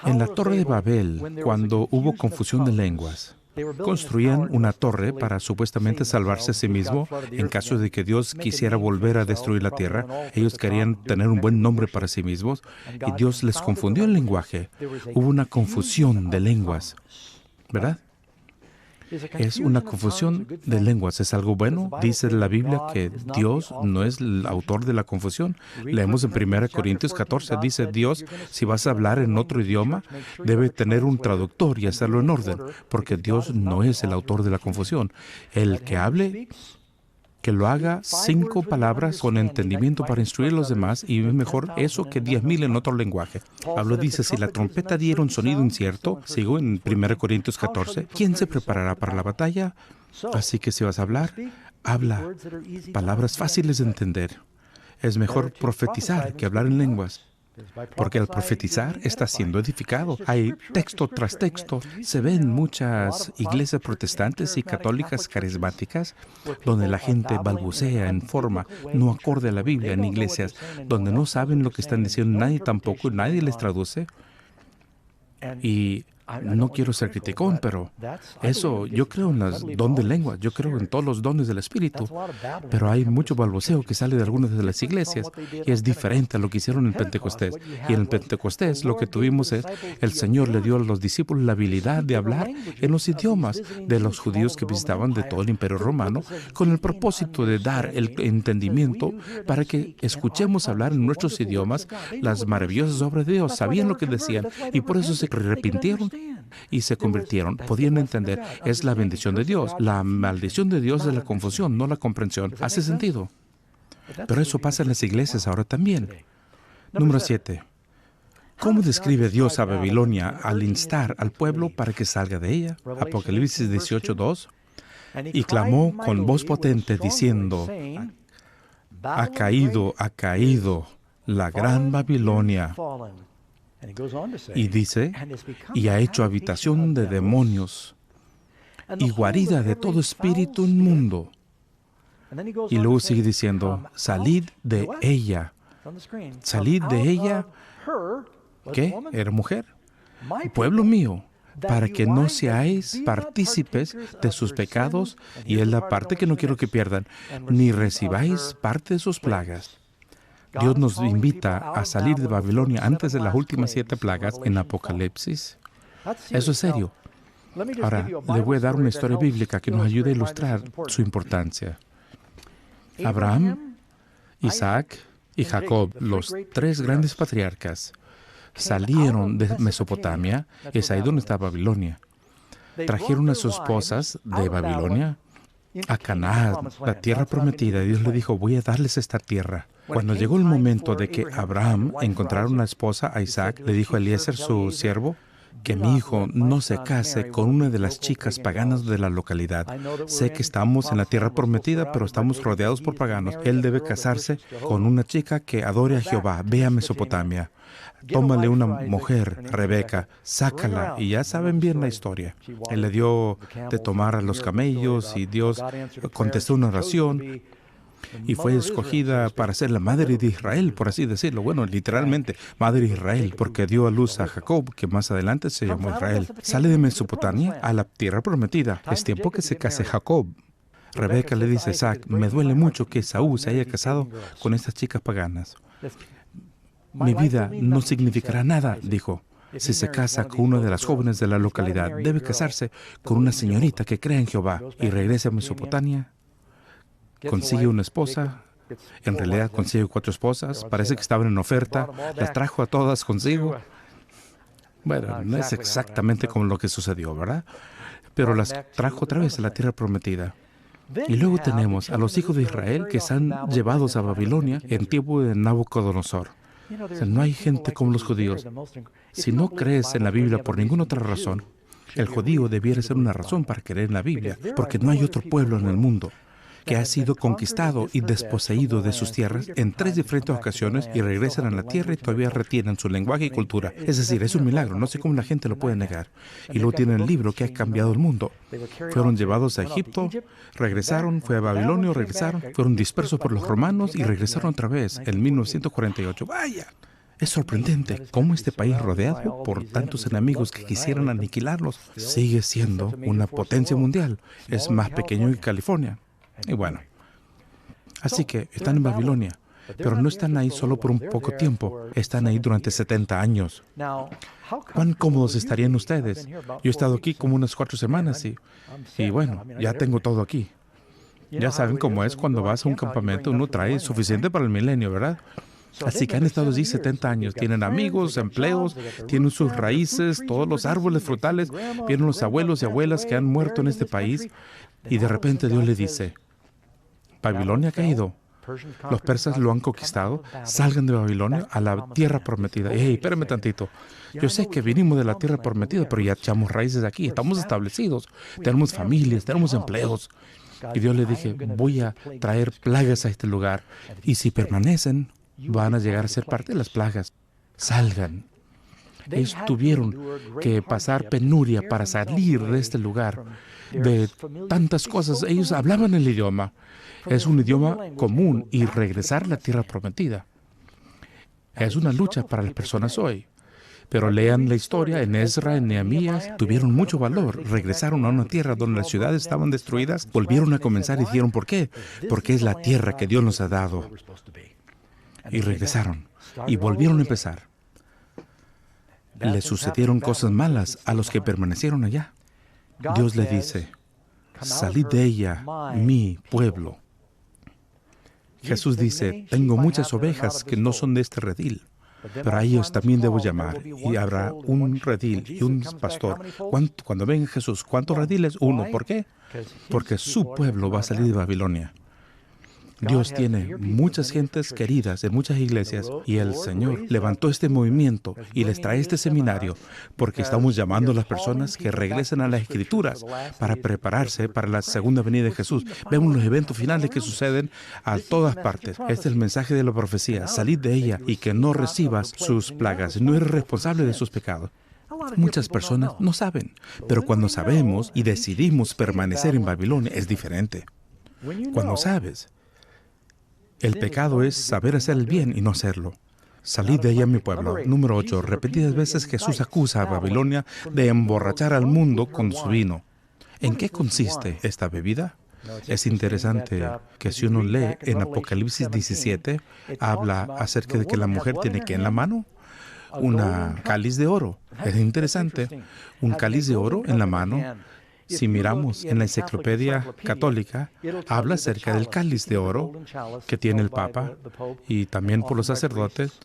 En la Torre de Babel, cuando hubo confusión de lenguas, construían una torre para supuestamente salvarse a sí mismo en caso de que Dios quisiera volver a destruir la tierra. Ellos querían tener un buen nombre para sí mismos y Dios les confundió el lenguaje. Hubo una confusión de lenguas, ¿verdad? Es una confusión de lenguas. ¿Es algo bueno? Dice la Biblia que Dios no es el autor de la confusión. Leemos en 1 Corintios 14, dice Dios, si vas a hablar en otro idioma, debe tener un traductor y hacerlo en orden, porque Dios no es el autor de la confusión. El que hable, que lo haga 5 palabras con entendimiento para instruir a los demás, y es mejor eso que 10,000 en otro lenguaje. Pablo dice, si la trompeta diera un sonido incierto, sigo en 1 Corintios 14, ¿quién se preparará para la batalla? Así que si vas a hablar, habla palabras fáciles de entender. Es mejor profetizar que hablar en lenguas, porque al profetizar está siendo edificado. Hay texto tras texto. Se ven muchas iglesias protestantes y católicas carismáticas donde la gente balbucea en forma no acorde a la Biblia, en iglesias donde no saben lo que están diciendo, nadie tampoco, nadie les traduce. Y no quiero ser criticón, pero eso, yo creo en los dones de lengua, yo creo en todos los dones del Espíritu, pero hay mucho balbuceo que sale de algunas de las iglesias y es diferente a lo que hicieron en Pentecostés. Y en el Pentecostés lo que tuvimos es, el Señor le dio a los discípulos la habilidad de hablar en los idiomas de los judíos que visitaban de todo el Imperio Romano, con el propósito de dar el entendimiento para que escuchemos hablar en nuestros idiomas las maravillosas obras de Dios. Sabían lo que decían y por eso se arrepintieron y se convirtieron. Podían entender, es la bendición de Dios. La maldición de Dios es la confusión, no la comprensión. ¿Hace sentido? Pero eso pasa en las iglesias ahora también. Número 7. ¿Cómo describe Dios a Babilonia al instar al pueblo para que salga de ella? Apocalipsis 18:2. Y clamó con voz potente diciendo, ha caído la gran Babilonia. Y dice, y ha hecho habitación de demonios y guarida de todo espíritu inmundo. Y luego sigue diciendo, salid de ella. Salid de ella. ¿Qué? ¿Era mujer? Pueblo mío, para que no seáis partícipes de sus pecados, y es la parte que no quiero que pierdan, ni recibáis parte de sus plagas. Dios nos invita a salir de Babilonia antes de las últimas 7 plagas en Apocalipsis. Eso es serio. Ahora, le voy a dar una historia bíblica que nos ayude a ilustrar su importancia. Abraham, Isaac y Jacob, los 3 grandes patriarcas, salieron de Mesopotamia, es ahí donde está Babilonia. Trajeron a sus esposas de Babilonia a Canaán, la tierra prometida. Dios le dijo, voy a darles esta tierra. Cuando llegó el momento de que Abraham encontrara una esposa a Isaac, le dijo a Eliezer, su siervo, que mi hijo no se case con una de las chicas paganas de la localidad. Sé que estamos en la tierra prometida, pero estamos rodeados por paganos. Él debe casarse con una chica que adore a Jehová. Ve a Mesopotamia. Tómale una mujer, Rebeca, sácala, y ya saben bien la historia. Él le dio de tomar a los camellos y Dios contestó una oración y fue escogida para ser la madre de Israel, por así decirlo. Bueno, literalmente, madre de Israel, porque dio a luz a Jacob, que más adelante se llamó Israel. Sale de Mesopotamia a la tierra prometida. Es tiempo que se case Jacob. Rebeca le dice a Isaac, me duele mucho que Esaú se haya casado con estas chicas paganas. Mi vida no significará nada, dijo. Si se casa con una de las jóvenes de la localidad, debe casarse con una señorita que crea en Jehová y regrese a Mesopotamia. Consigue una esposa, en realidad consigue 4 esposas, parece que estaban en oferta, las trajo a todas consigo. Bueno, no es exactamente como lo que sucedió, ¿verdad? Pero las trajo otra vez a la tierra prometida. Y luego tenemos a los hijos de Israel que están llevados a Babilonia en tiempo de Nabucodonosor. O sea, no hay gente como los judíos. Si no crees en la Biblia por ninguna otra razón, el judío debiera ser una razón para creer en la Biblia, porque no hay otro pueblo en el mundo que ha sido conquistado y desposeído de sus tierras en 3 diferentes ocasiones y regresan a la tierra y todavía retienen su lenguaje y cultura. Es decir, es un milagro, no sé cómo la gente lo puede negar. Y luego tienen el libro que ha cambiado el mundo. Fueron llevados a Egipto, regresaron, fue a Babilonia, regresaron, fueron dispersos por los romanos y regresaron otra vez en 1948. ¡Vaya! Es sorprendente cómo este país, rodeado por tantos enemigos que quisieran aniquilarlos, sigue siendo una potencia mundial. Es más pequeño que California. Y bueno, así que están en Babilonia, pero no están ahí solo por un poco tiempo, están ahí durante 70 años. ¿Cuán cómodos estarían ustedes? Yo he estado aquí como unas 4 semanas y bueno, ya tengo todo aquí. Ya saben cómo es cuando vas a un campamento, uno trae suficiente para el milenio, ¿verdad? Así que han estado allí 70 años, tienen amigos, empleos, tienen sus raíces, todos los árboles frutales, vienen los abuelos y abuelas que han muerto en este país y de repente Dios le dice, Babilonia ha caído, los persas lo han conquistado, salgan de Babilonia a la tierra prometida. Hey, espérame tantito, yo sé que vinimos de la tierra prometida, pero ya echamos raíces aquí, estamos establecidos, tenemos familias, tenemos empleos. Y Dios le dije, voy a traer plagas a este lugar y si permanecen, van a llegar a ser parte de las plagas. Salgan. Ellos tuvieron que pasar penuria para salir de este lugar, de tantas cosas. Ellos hablaban el idioma. Es un idioma común y regresar a la tierra prometida es una lucha para las personas hoy. Pero lean la historia en Ezra, en Nehemías, tuvieron mucho valor. Regresaron a una tierra donde las ciudades estaban destruidas, volvieron a comenzar y dijeron, ¿por qué? Porque es la tierra que Dios nos ha dado. Y regresaron y volvieron a empezar. Le sucedieron cosas malas a los que permanecieron allá. Dios le dice, salid de ella, mi pueblo. Jesús dice, tengo muchas ovejas que no son de este redil, pero a ellos también debo llamar, y habrá un redil y un pastor. Cuando venga Jesús, ¿cuántos rediles? 1. ¿Por qué? Porque su pueblo va a salir de Babilonia. Dios tiene muchas gentes queridas en muchas iglesias y el Señor levantó este movimiento y les trae este seminario porque estamos llamando a las personas que regresen a las Escrituras para prepararse para la segunda venida de Jesús. Vemos los eventos finales que suceden a todas partes. Este es el mensaje de la profecía. Salid de ella y que no recibas sus plagas. No eres responsable de sus pecados. Muchas personas no saben, pero cuando sabemos y decidimos permanecer en Babilonia es diferente. Cuando sabes, el pecado es saber hacer el bien y no hacerlo. Salid de ella, mi pueblo. Número 8. Repetidas veces Jesús acusa a Babilonia de emborrachar al mundo con su vino. ¿En qué consiste esta bebida? Es interesante que si uno lee en Apocalipsis 17, habla acerca de que la mujer tiene que en la mano una cáliz de oro. Es interesante. Un cáliz de oro en la mano. Si miramos en la enciclopedia católica, habla acerca del cáliz de oro que tiene el Papa y también por los sacerdotes.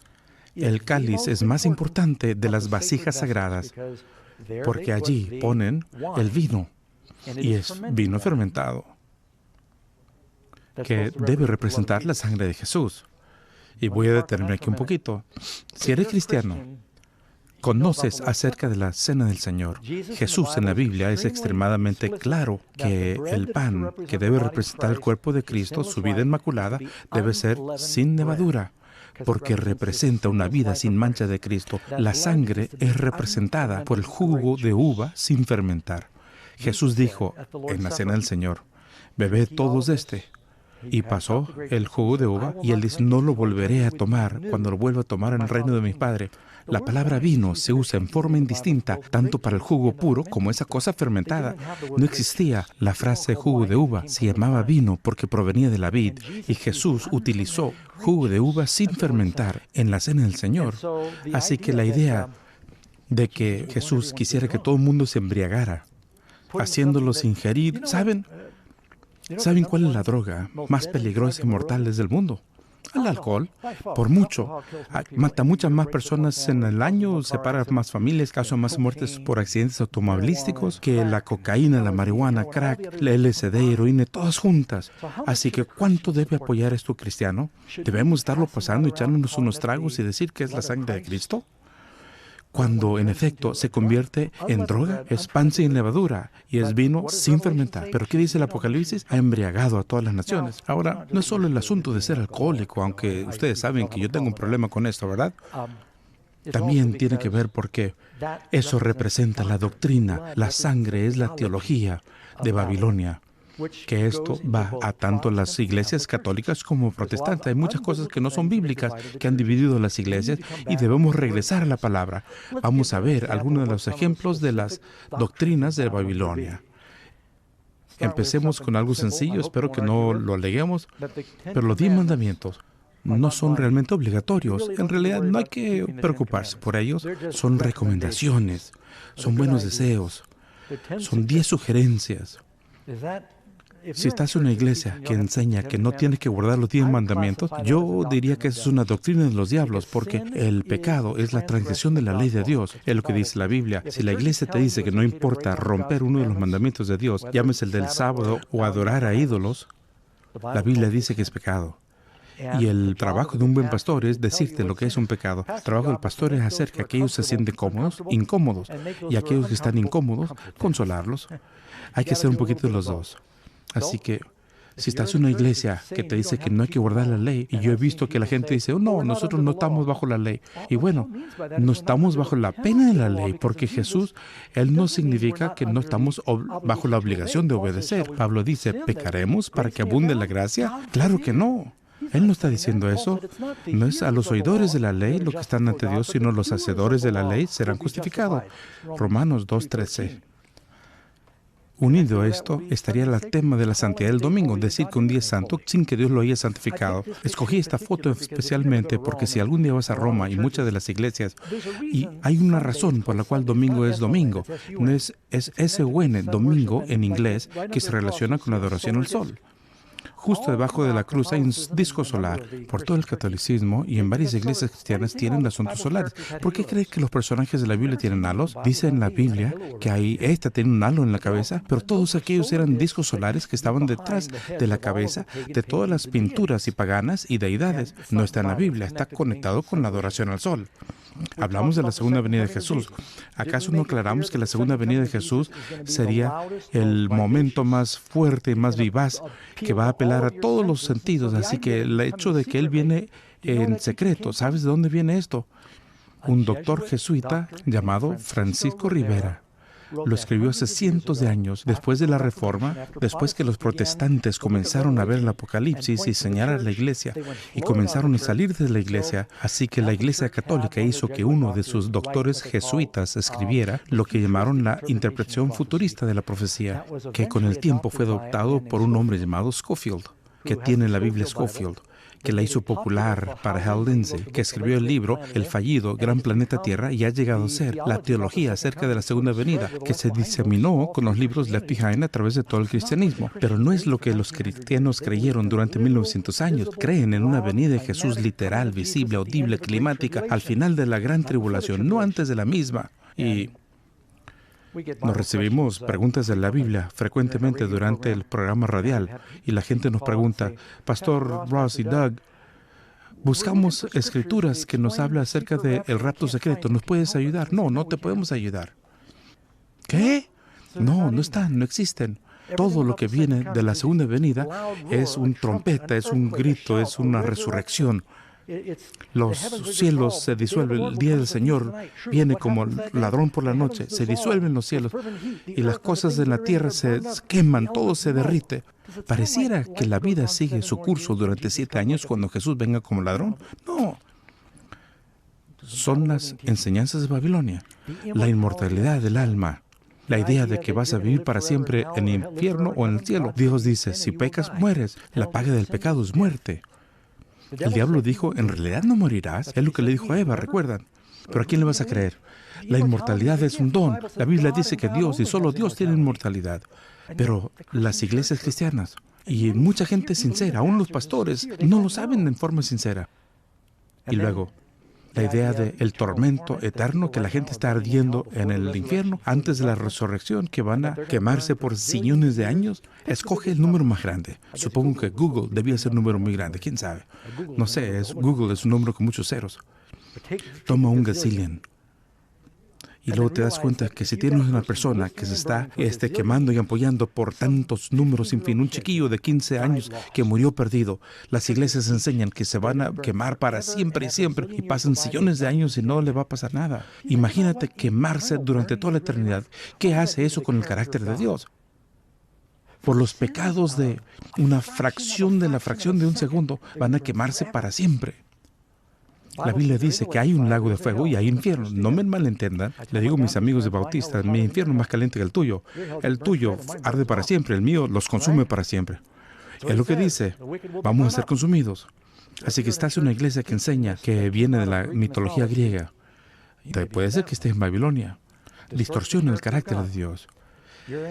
El cáliz es más importante de las vasijas sagradas porque allí ponen el vino y es vino fermentado. que debe representar la sangre de Jesús. Y voy a detenerme aquí un poquito. Si eres cristiano, conoces acerca de la Cena del Señor. Jesús en la Biblia es extremadamente claro que el pan que debe representar el cuerpo de Cristo, su vida inmaculada, debe ser sin levadura, porque representa una vida sin mancha de Cristo. La sangre es representada por el jugo de uva sin fermentar. Jesús dijo en la Cena del Señor, bebed todos de este. Y pasó el jugo de uva y él dice, no lo volveré a tomar cuando lo vuelva a tomar en el reino de mi Padre. La palabra vino se usa en forma indistinta, tanto para el jugo puro como esa cosa fermentada. No existía la frase jugo de uva, se llamaba vino porque provenía de la vid, y Jesús utilizó jugo de uva sin fermentar en la Cena del Señor. Así que la idea de que Jesús quisiera que todo el mundo se embriagara, haciéndolos ingerir, ¿saben cuál es la droga más peligrosa y mortal del mundo? El alcohol, por mucho. Mata muchas más personas en el año, separa más familias, causa más muertes por accidentes automovilísticos que la cocaína, la marihuana, crack, la LSD, heroína, todas juntas. Así que, ¿cuánto debe apoyar esto cristiano? ¿Debemos estarlo pasando, echándonos unos tragos y decir que es la sangre de Cristo? Cuando en efecto se convierte en droga, es pan sin levadura y es vino sin fermentar. Pero ¿qué dice el Apocalipsis? Ha embriagado a todas las naciones. Ahora, no es solo el asunto de ser alcohólico, aunque ustedes saben que yo tengo un problema con esto, ¿verdad? También tiene que ver porque eso representa la doctrina. La sangre es la teología de Babilonia. Que esto va a tanto las iglesias católicas como protestantes. Hay muchas cosas que no son bíblicas, que han dividido las iglesias y debemos regresar a la palabra. Vamos a ver algunos de los ejemplos de las doctrinas de Babilonia. Empecemos con algo sencillo, espero que no lo aleguemos, pero los 10 mandamientos no son realmente obligatorios. En realidad no hay que preocuparse por ellos. Son recomendaciones, son buenos deseos, son 10 sugerencias. Si estás en una iglesia que enseña que no tienes que guardar los 10 mandamientos, yo diría que esa es una doctrina de los diablos, porque el pecado es la transgresión de la ley de Dios. Es lo que dice la Biblia. Si la iglesia te dice que no importa romper uno de los mandamientos de Dios, llámese el del sábado o adorar a ídolos, la Biblia dice que es pecado. Y el trabajo de un buen pastor es decirte lo que es un pecado. El trabajo del pastor es hacer que aquellos se sienten incómodos, y aquellos que están incómodos, consolarlos. Hay que hacer un poquito de los dos. Así que, si estás en una iglesia que te dice que no hay que guardar la ley, y yo he visto que la gente dice, oh, no, nosotros no estamos bajo la ley. Y bueno, no estamos bajo la pena de la ley, porque Jesús, Él no significa que no estamos bajo la obligación de obedecer. Pablo dice, ¿pecaremos para que abunde la gracia? Claro que no. Él no está diciendo eso. No es a los oidores de la ley los que están ante Dios, sino los hacedores de la ley serán justificados. Romanos 2:13. Unido a esto estaría el tema de la santidad del domingo, decir que un día es santo sin que Dios lo haya santificado. Escogí esta foto especialmente porque si algún día vas a Roma y muchas de las iglesias, y hay una razón por la cual domingo es domingo, no es S-U-N, domingo en inglés, que se relaciona con la adoración al sol. Justo debajo de la cruz hay un disco solar. Por todo el catolicismo y en varias iglesias cristianas tienen asuntos solares. ¿Por qué crees que los personajes de la Biblia tienen halos? Dice en la Biblia que esta tiene un halo en la cabeza, pero todos aquellos eran discos solares que estaban detrás de la cabeza de todas las pinturas y paganas y deidades. No está en la Biblia, está conectado con la adoración al sol. Hablamos de la segunda venida de Jesús. ¿Acaso no aclaramos que la segunda venida de Jesús sería el momento más fuerte y más vivaz que va a apelar a todos los sentidos? Así que el hecho de que Él viene en secreto, ¿sabes de dónde viene esto? Un doctor jesuita llamado Francisco Rivera lo escribió hace cientos de años, después de la Reforma, después que los protestantes comenzaron a ver el Apocalipsis y señalar a la iglesia, y comenzaron a salir de la iglesia. Así que la Iglesia Católica hizo que uno de sus doctores jesuitas escribiera lo que llamaron la interpretación futurista de la profecía, que con el tiempo fue adoptado por un hombre llamado Scofield, que tiene la Biblia Scofield, que la hizo popular para Hal Lindsey, que escribió el libro El fallido Gran Planeta Tierra y ha llegado a ser la teología acerca de la segunda venida, que se diseminó con los libros Left Behind a través de todo el cristianismo. Pero no es lo que los cristianos creyeron durante 1900 años. Creen en una venida de Jesús literal, visible, audible, climática, al final de la gran tribulación, no antes de la misma. Y Nos recibimos preguntas de la Biblia frecuentemente durante el programa radial y la gente nos pregunta, Pastor Ross y Doug, buscamos escrituras que nos hablan acerca del rapto secreto. ¿Nos puedes ayudar? No, no te podemos ayudar. ¿Qué? No, no están, no existen. Todo lo que viene de la segunda venida es un trompeta, es un grito, es una resurrección. Los cielos se disuelven. El día del Señor viene como ladrón por la noche. Se disuelven los cielos y las cosas de la tierra se queman, todo se derrite. Pareciera que la vida sigue su curso durante 7 años cuando Jesús venga como ladrón. No. Son las enseñanzas de Babilonia. La inmortalidad del alma. La idea de que vas a vivir para siempre en el infierno o en el cielo. Dios dice, si pecas, mueres. La paga del pecado es muerte. El diablo dijo, en realidad no morirás. Es lo que le dijo a Eva, ¿recuerdan? Pero ¿a quién le vas a creer? La inmortalidad es un don. La Biblia dice que Dios y solo Dios tiene inmortalidad. Pero las iglesias cristianas y mucha gente sincera, aún los pastores, no lo saben en forma sincera. Y luego, la idea del tormento eterno, que la gente está ardiendo en el infierno antes de la resurrección, que van a quemarse por sillones de años. Escoge el número más grande. Supongo que Google debía ser un número muy grande. ¿Quién sabe? No sé, Google es un número con muchos ceros. Toma un gazillion. Y luego te das cuenta que si tienes una persona que se está quemando y ampollando por tantos números sin fin, un chiquillo de 15 años que murió perdido, las iglesias enseñan que se van a quemar para siempre y siempre y pasan sillones de años y no le va a pasar nada. Imagínate quemarse durante toda la eternidad. ¿Qué hace eso con el carácter de Dios? Por los pecados de una fracción de la fracción de un segundo van a quemarse para siempre. La Biblia dice que hay un lago de fuego y hay infierno. No me malentendan. Le digo a mis amigos de bautistas, mi infierno es más caliente que el tuyo. El tuyo arde para siempre, el mío los consume para siempre. Es lo que dice. Vamos a ser consumidos. Así que estás en una iglesia que enseña que viene de la mitología griega. Puede ser que estés en Babilonia. Distorsiona el carácter de Dios.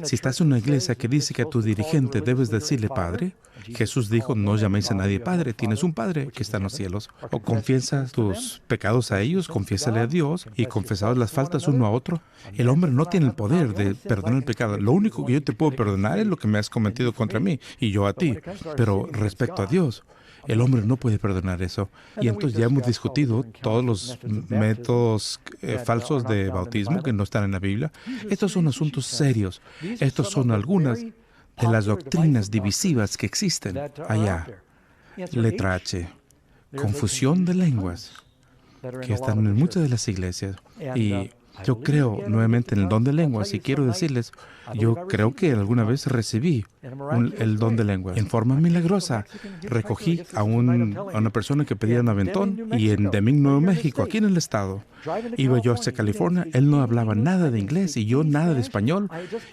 Si estás en una iglesia que dice que a tu dirigente debes decirle Padre, Jesús dijo, no llaméis a nadie Padre, tienes un Padre que está en los cielos. O confiesas tus pecados a ellos, confiésale a Dios y confesados las faltas uno a otro. El hombre no tiene el poder de perdonar el pecado. Lo único que yo te puedo perdonar es lo que me has cometido contra mí y yo a ti. Pero respecto a Dios, el hombre no puede perdonar eso. Y entonces ya hemos discutido todos los métodos falsos de bautismo que no están en la Biblia. Estos son asuntos serios. Estos son algunas de las doctrinas divisivas que existen allá. Letra H. Confusión de lenguas que están en muchas de las iglesias. Y yo creo nuevamente en el don de lenguas y quiero decirles, yo creo que alguna vez recibí el don de lenguas. En forma milagrosa, recogí a una persona que pedía un aventón y en Deming, Nuevo México, aquí en el estado. Iba yo hacia California, él no hablaba nada de inglés y yo nada de español.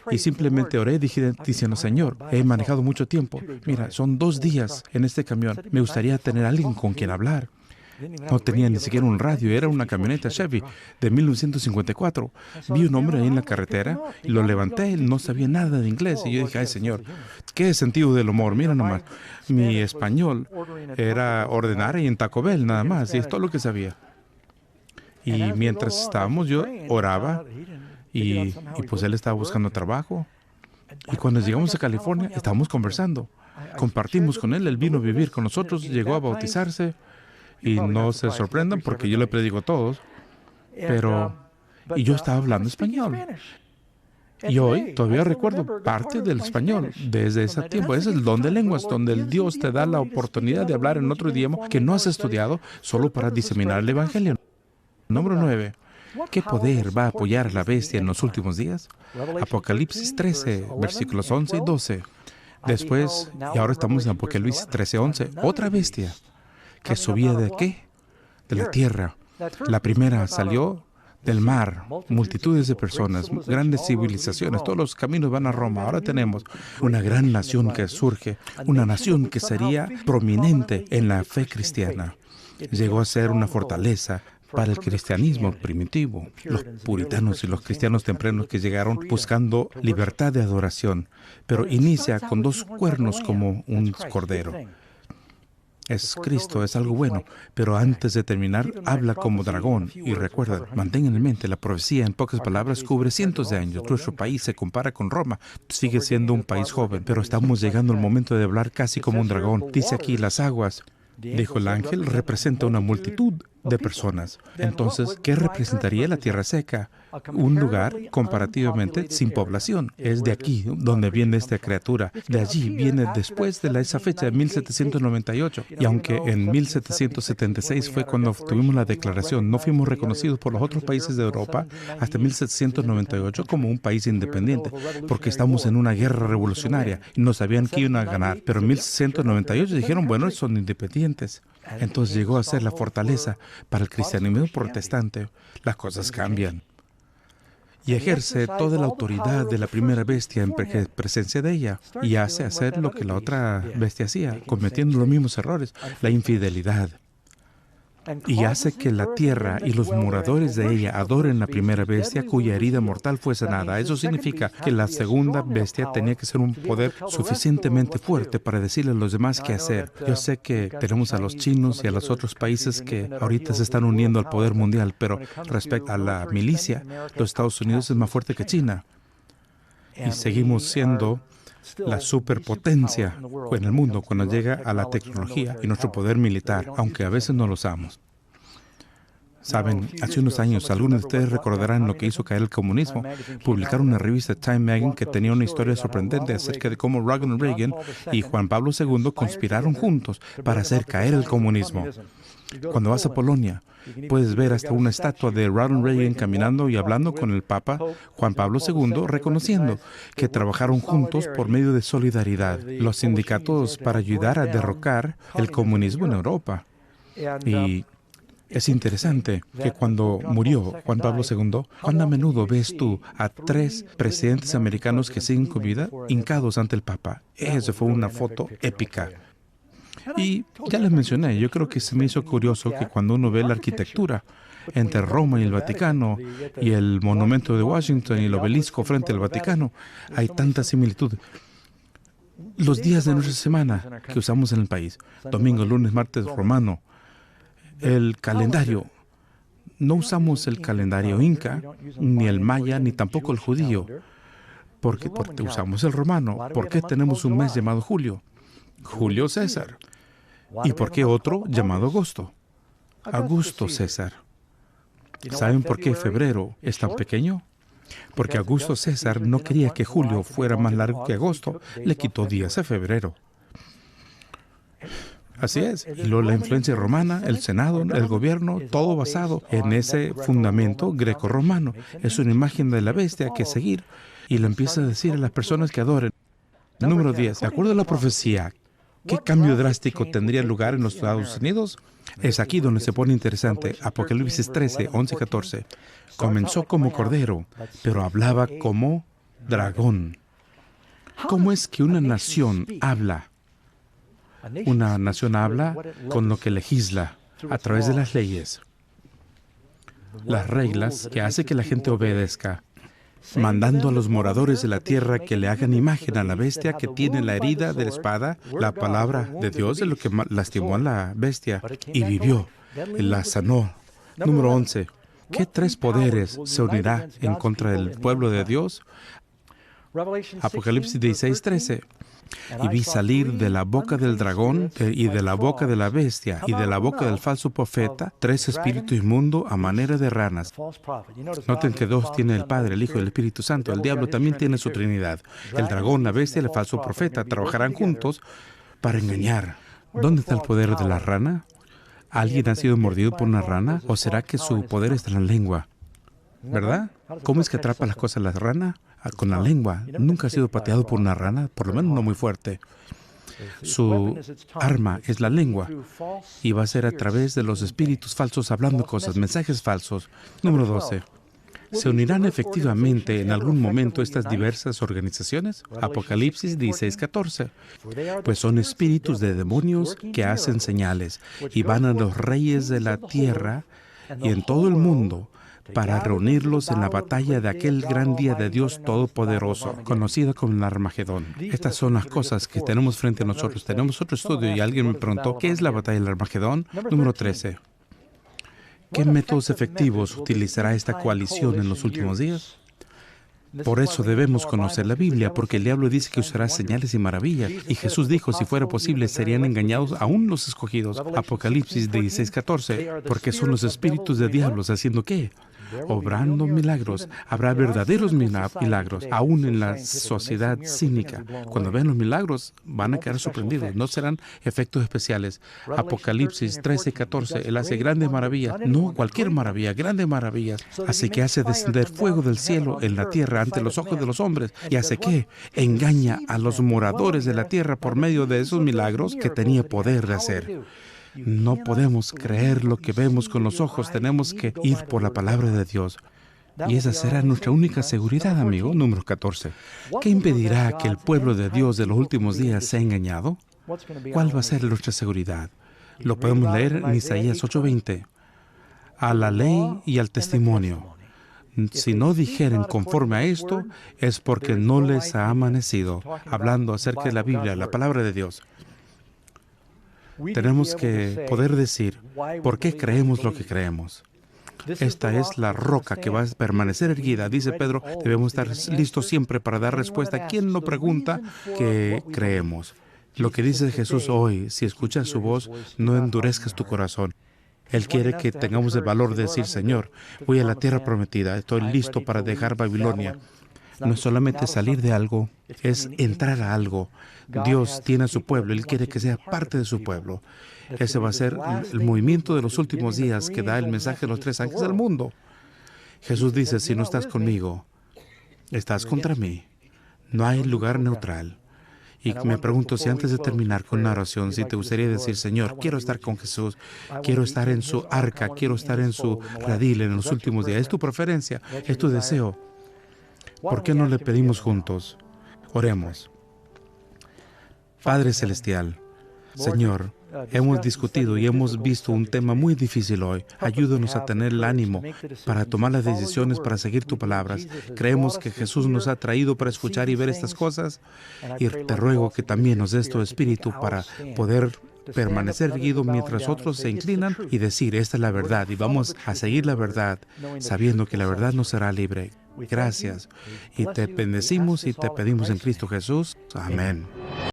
Y simplemente oré diciendo, Señor, he manejado mucho tiempo. Mira, son 2 días en este camión. Me gustaría tener a alguien con quien hablar. No tenía ni siquiera un radio, era una camioneta Chevy de 1954. Vi un hombre ahí en la carretera y lo levanté, él no sabía nada de inglés. Y yo dije, ay Señor, qué sentido del humor, mira nomás. Mi español era ordenar y en Taco Bell nada más, y es todo lo que sabía. Y mientras estábamos, yo oraba y pues él estaba buscando trabajo. Y cuando llegamos a California, estábamos conversando. Compartimos con él, él vino a vivir con nosotros, llegó a bautizarse. Y no se sorprendan porque yo le predico a todos, y yo estaba hablando español. Y hoy todavía recuerdo parte del español desde ese tiempo. Es el don de lenguas, donde el Dios te da la oportunidad de hablar en otro idioma que no has estudiado solo para diseminar el Evangelio. Número 9. ¿Qué poder va a apoyar a la bestia en los últimos días? Apocalipsis 13, versículos 11 y 12. Después, y ahora estamos en Apocalipsis 13, 11, otra bestia. ¿Que subía de qué? De la tierra. La primera salió del mar, multitudes de personas, grandes civilizaciones, todos los caminos van a Roma. Ahora tenemos una gran nación que surge, una nación que sería prominente en la fe cristiana. Llegó a ser una fortaleza para el cristianismo primitivo, los puritanos y los cristianos tempranos que llegaron buscando libertad de adoración, pero inicia con 2 cuernos como un cordero. Es Cristo, es algo bueno, pero antes de terminar, habla como dragón. Y recuerda, mantengan en mente, la profecía en pocas palabras cubre cientos de años. Nuestro país se compara con Roma, sigue siendo un país joven, pero estamos llegando al momento de hablar casi como un dragón. Dice aquí, las aguas, dijo el ángel, representa una multitud de personas. Entonces, ¿qué representaría la tierra seca? Un lugar comparativamente sin población. Es de aquí donde viene esta criatura. De allí viene después de esa fecha de 1798. Y aunque en 1776 fue cuando tuvimos la declaración, no fuimos reconocidos por los otros países de Europa hasta 1798 como un país independiente, porque estamos en una guerra revolucionaria y no sabían que iban a ganar. Pero en 1798 dijeron, bueno, son independientes. Entonces llegó a ser la fortaleza para el cristianismo protestante. Las cosas cambian. Y ejerce toda la autoridad de la primera bestia en presencia de ella. Y hace hacer lo que la otra bestia hacía, cometiendo los mismos errores, la infidelidad. Y hace que la tierra y los moradores de ella adoren la primera bestia cuya herida mortal fue sanada. Eso significa que la segunda bestia tenía que ser un poder suficientemente fuerte para decirle a los demás qué hacer. Yo sé que tenemos a los chinos y a los otros países que ahorita se están uniendo al poder mundial, pero respecto a la milicia, los Estados Unidos es más fuerte que China. Y seguimos siendo la superpotencia en el mundo cuando llega a la tecnología y nuestro poder militar, aunque a veces no lo usamos. Saben, hace unos años, algunos de ustedes recordarán lo que hizo caer el comunismo. Publicaron una revista Time Magazine que tenía una historia sorprendente acerca de cómo Ronald Reagan y Juan Pablo II conspiraron juntos para hacer caer el comunismo. Cuando vas a Polonia, puedes ver hasta una estatua de Ronald Reagan caminando y hablando con el Papa Juan Pablo II, reconociendo que trabajaron juntos por medio de solidaridad, los sindicatos para ayudar a derrocar el comunismo en Europa. Y es interesante que cuando murió Juan Pablo II, ¿cuán a menudo ves tú a 3 presidentes americanos que siguen con vida hincados ante el Papa? Eso fue una foto épica. Y ya les mencioné, yo creo que se me hizo curioso que cuando uno ve la arquitectura entre Roma y el Vaticano y el monumento de Washington y el obelisco frente al Vaticano, hay tanta similitud. Los días de nuestra semana que usamos en el país, domingo, lunes, martes, romano, el calendario, no usamos el calendario inca, ni el maya, ni tampoco el judío, porque usamos el romano. ¿Por qué tenemos un mes llamado julio? Julio César. ¿Y por qué otro llamado agosto? Augusto César. ¿Saben por qué febrero es tan pequeño? Porque Augusto César no quería que julio fuera más largo que agosto, le quitó días a febrero. Así es. Y luego la influencia romana, el Senado, el gobierno, todo basado en ese fundamento greco-romano. Es una imagen de la bestia que seguir y le empieza a decir a las personas que adoren. Número 10. De acuerdo a la profecía, ¿qué cambio drástico tendría lugar en los Estados Unidos? Es aquí donde se pone interesante. Apocalipsis 13, 11 y 14. Comenzó como cordero, pero hablaba como dragón. ¿Cómo es que una nación habla? Una nación habla con lo que legisla, a través de las leyes, las reglas que hace que la gente obedezca, mandando a los moradores de la tierra que le hagan imagen a la bestia que tiene la herida de la espada. La palabra de Dios es lo que lastimó a la bestia y vivió, la sanó. Número 11. ¿Qué 3 poderes se unirá en contra del pueblo de Dios? Apocalipsis 16, 13. Y vi salir de la boca del dragón y de la boca de la bestia y de la boca del falso profeta 3 espíritus inmundos a manera de ranas. Noten que 2 tiene el Padre, el Hijo y el Espíritu Santo. El diablo también tiene su Trinidad. El dragón, la bestia y el falso profeta trabajarán juntos para engañar. ¿Dónde está el poder de la rana? ¿Alguien ha sido mordido por una rana? ¿O será que su poder está en la lengua? ¿Verdad? ¿Cómo es que atrapa las cosas la rana? Con la lengua. Nunca ha sido pateado por una rana, por lo menos no muy fuerte. Su arma es la lengua y va a ser a través de los espíritus falsos hablando cosas, mensajes falsos. Número 12. ¿Se unirán efectivamente en algún momento estas diversas organizaciones? Apocalipsis 16, 14. Pues son espíritus de demonios que hacen señales y van a los reyes de la tierra y en todo el mundo para reunirlos en la batalla de aquel gran día de Dios Todopoderoso, conocida como el Armagedón. Estas son las cosas que tenemos frente a nosotros. Tenemos otro estudio y alguien me preguntó, ¿qué es la batalla del Armagedón? Número 13. ¿Qué métodos efectivos utilizará esta coalición en los últimos días? Por eso debemos conocer la Biblia, porque el diablo dice que usará señales y maravillas. Y Jesús dijo, si fuera posible, serían engañados aún los escogidos. Apocalipsis 16:14, porque son los espíritus de diablos haciendo ¿qué? Obrando milagros. Habrá verdaderos milagros, aún en la sociedad cínica. Cuando vean los milagros, van a quedar sorprendidos. No serán efectos especiales. Apocalipsis 13:14, Él hace grandes maravillas. No cualquier maravilla, grandes maravillas. Así que hace descender fuego del cielo en la tierra ante los ojos de los hombres. ¿Y hace qué? Engaña a los moradores de la tierra por medio de esos milagros que tenía poder de hacer. No podemos creer lo que vemos con los ojos. Tenemos que ir por la palabra de Dios. Y esa será nuestra única seguridad, amigo. Número 14. ¿Qué impedirá que el pueblo de Dios de los últimos días sea engañado? ¿Cuál va a ser nuestra seguridad? Lo podemos leer en Isaías 8:20. A la ley y al testimonio. Si no dijeren conforme a esto, es porque no les ha amanecido. Hablando acerca de la Biblia, la palabra de Dios. Tenemos que poder decir, ¿por qué creemos lo que creemos? Esta es la roca que va a permanecer erguida. Dice Pedro, debemos estar listos siempre para dar respuesta a quien nos pregunta qué creemos. Lo que dice Jesús hoy, si escuchas su voz, no endurezcas tu corazón. Él quiere que tengamos el valor de decir, Señor, voy a la tierra prometida, estoy listo para dejar Babilonia. No es solamente salir de algo, es entrar a algo. Dios tiene a su pueblo, Él quiere que sea parte de su pueblo. Ese va a ser el movimiento de los últimos días que da el mensaje de los 3 ángeles del mundo. Jesús dice, si no estás conmigo, estás contra mí. No hay lugar neutral. Y me pregunto si antes de terminar con una oración, si te gustaría decir, Señor, quiero estar con Jesús, quiero estar en su arca, quiero estar en su redil en los últimos días. Es tu preferencia, es tu deseo. ¿Por qué no le pedimos juntos? Oremos. Padre Celestial, Señor, hemos discutido y hemos visto un tema muy difícil hoy. Ayúdanos a tener el ánimo para tomar las decisiones, para seguir tus palabras. Creemos que Jesús nos ha traído para escuchar y ver estas cosas. Y te ruego que también nos des tu espíritu para poder permanecer erguido mientras otros se inclinan y decir, esta es la verdad. Y vamos a seguir la verdad, sabiendo que la verdad nos será libre. Gracias. Y te bendecimos y te pedimos en Cristo Jesús. Amén.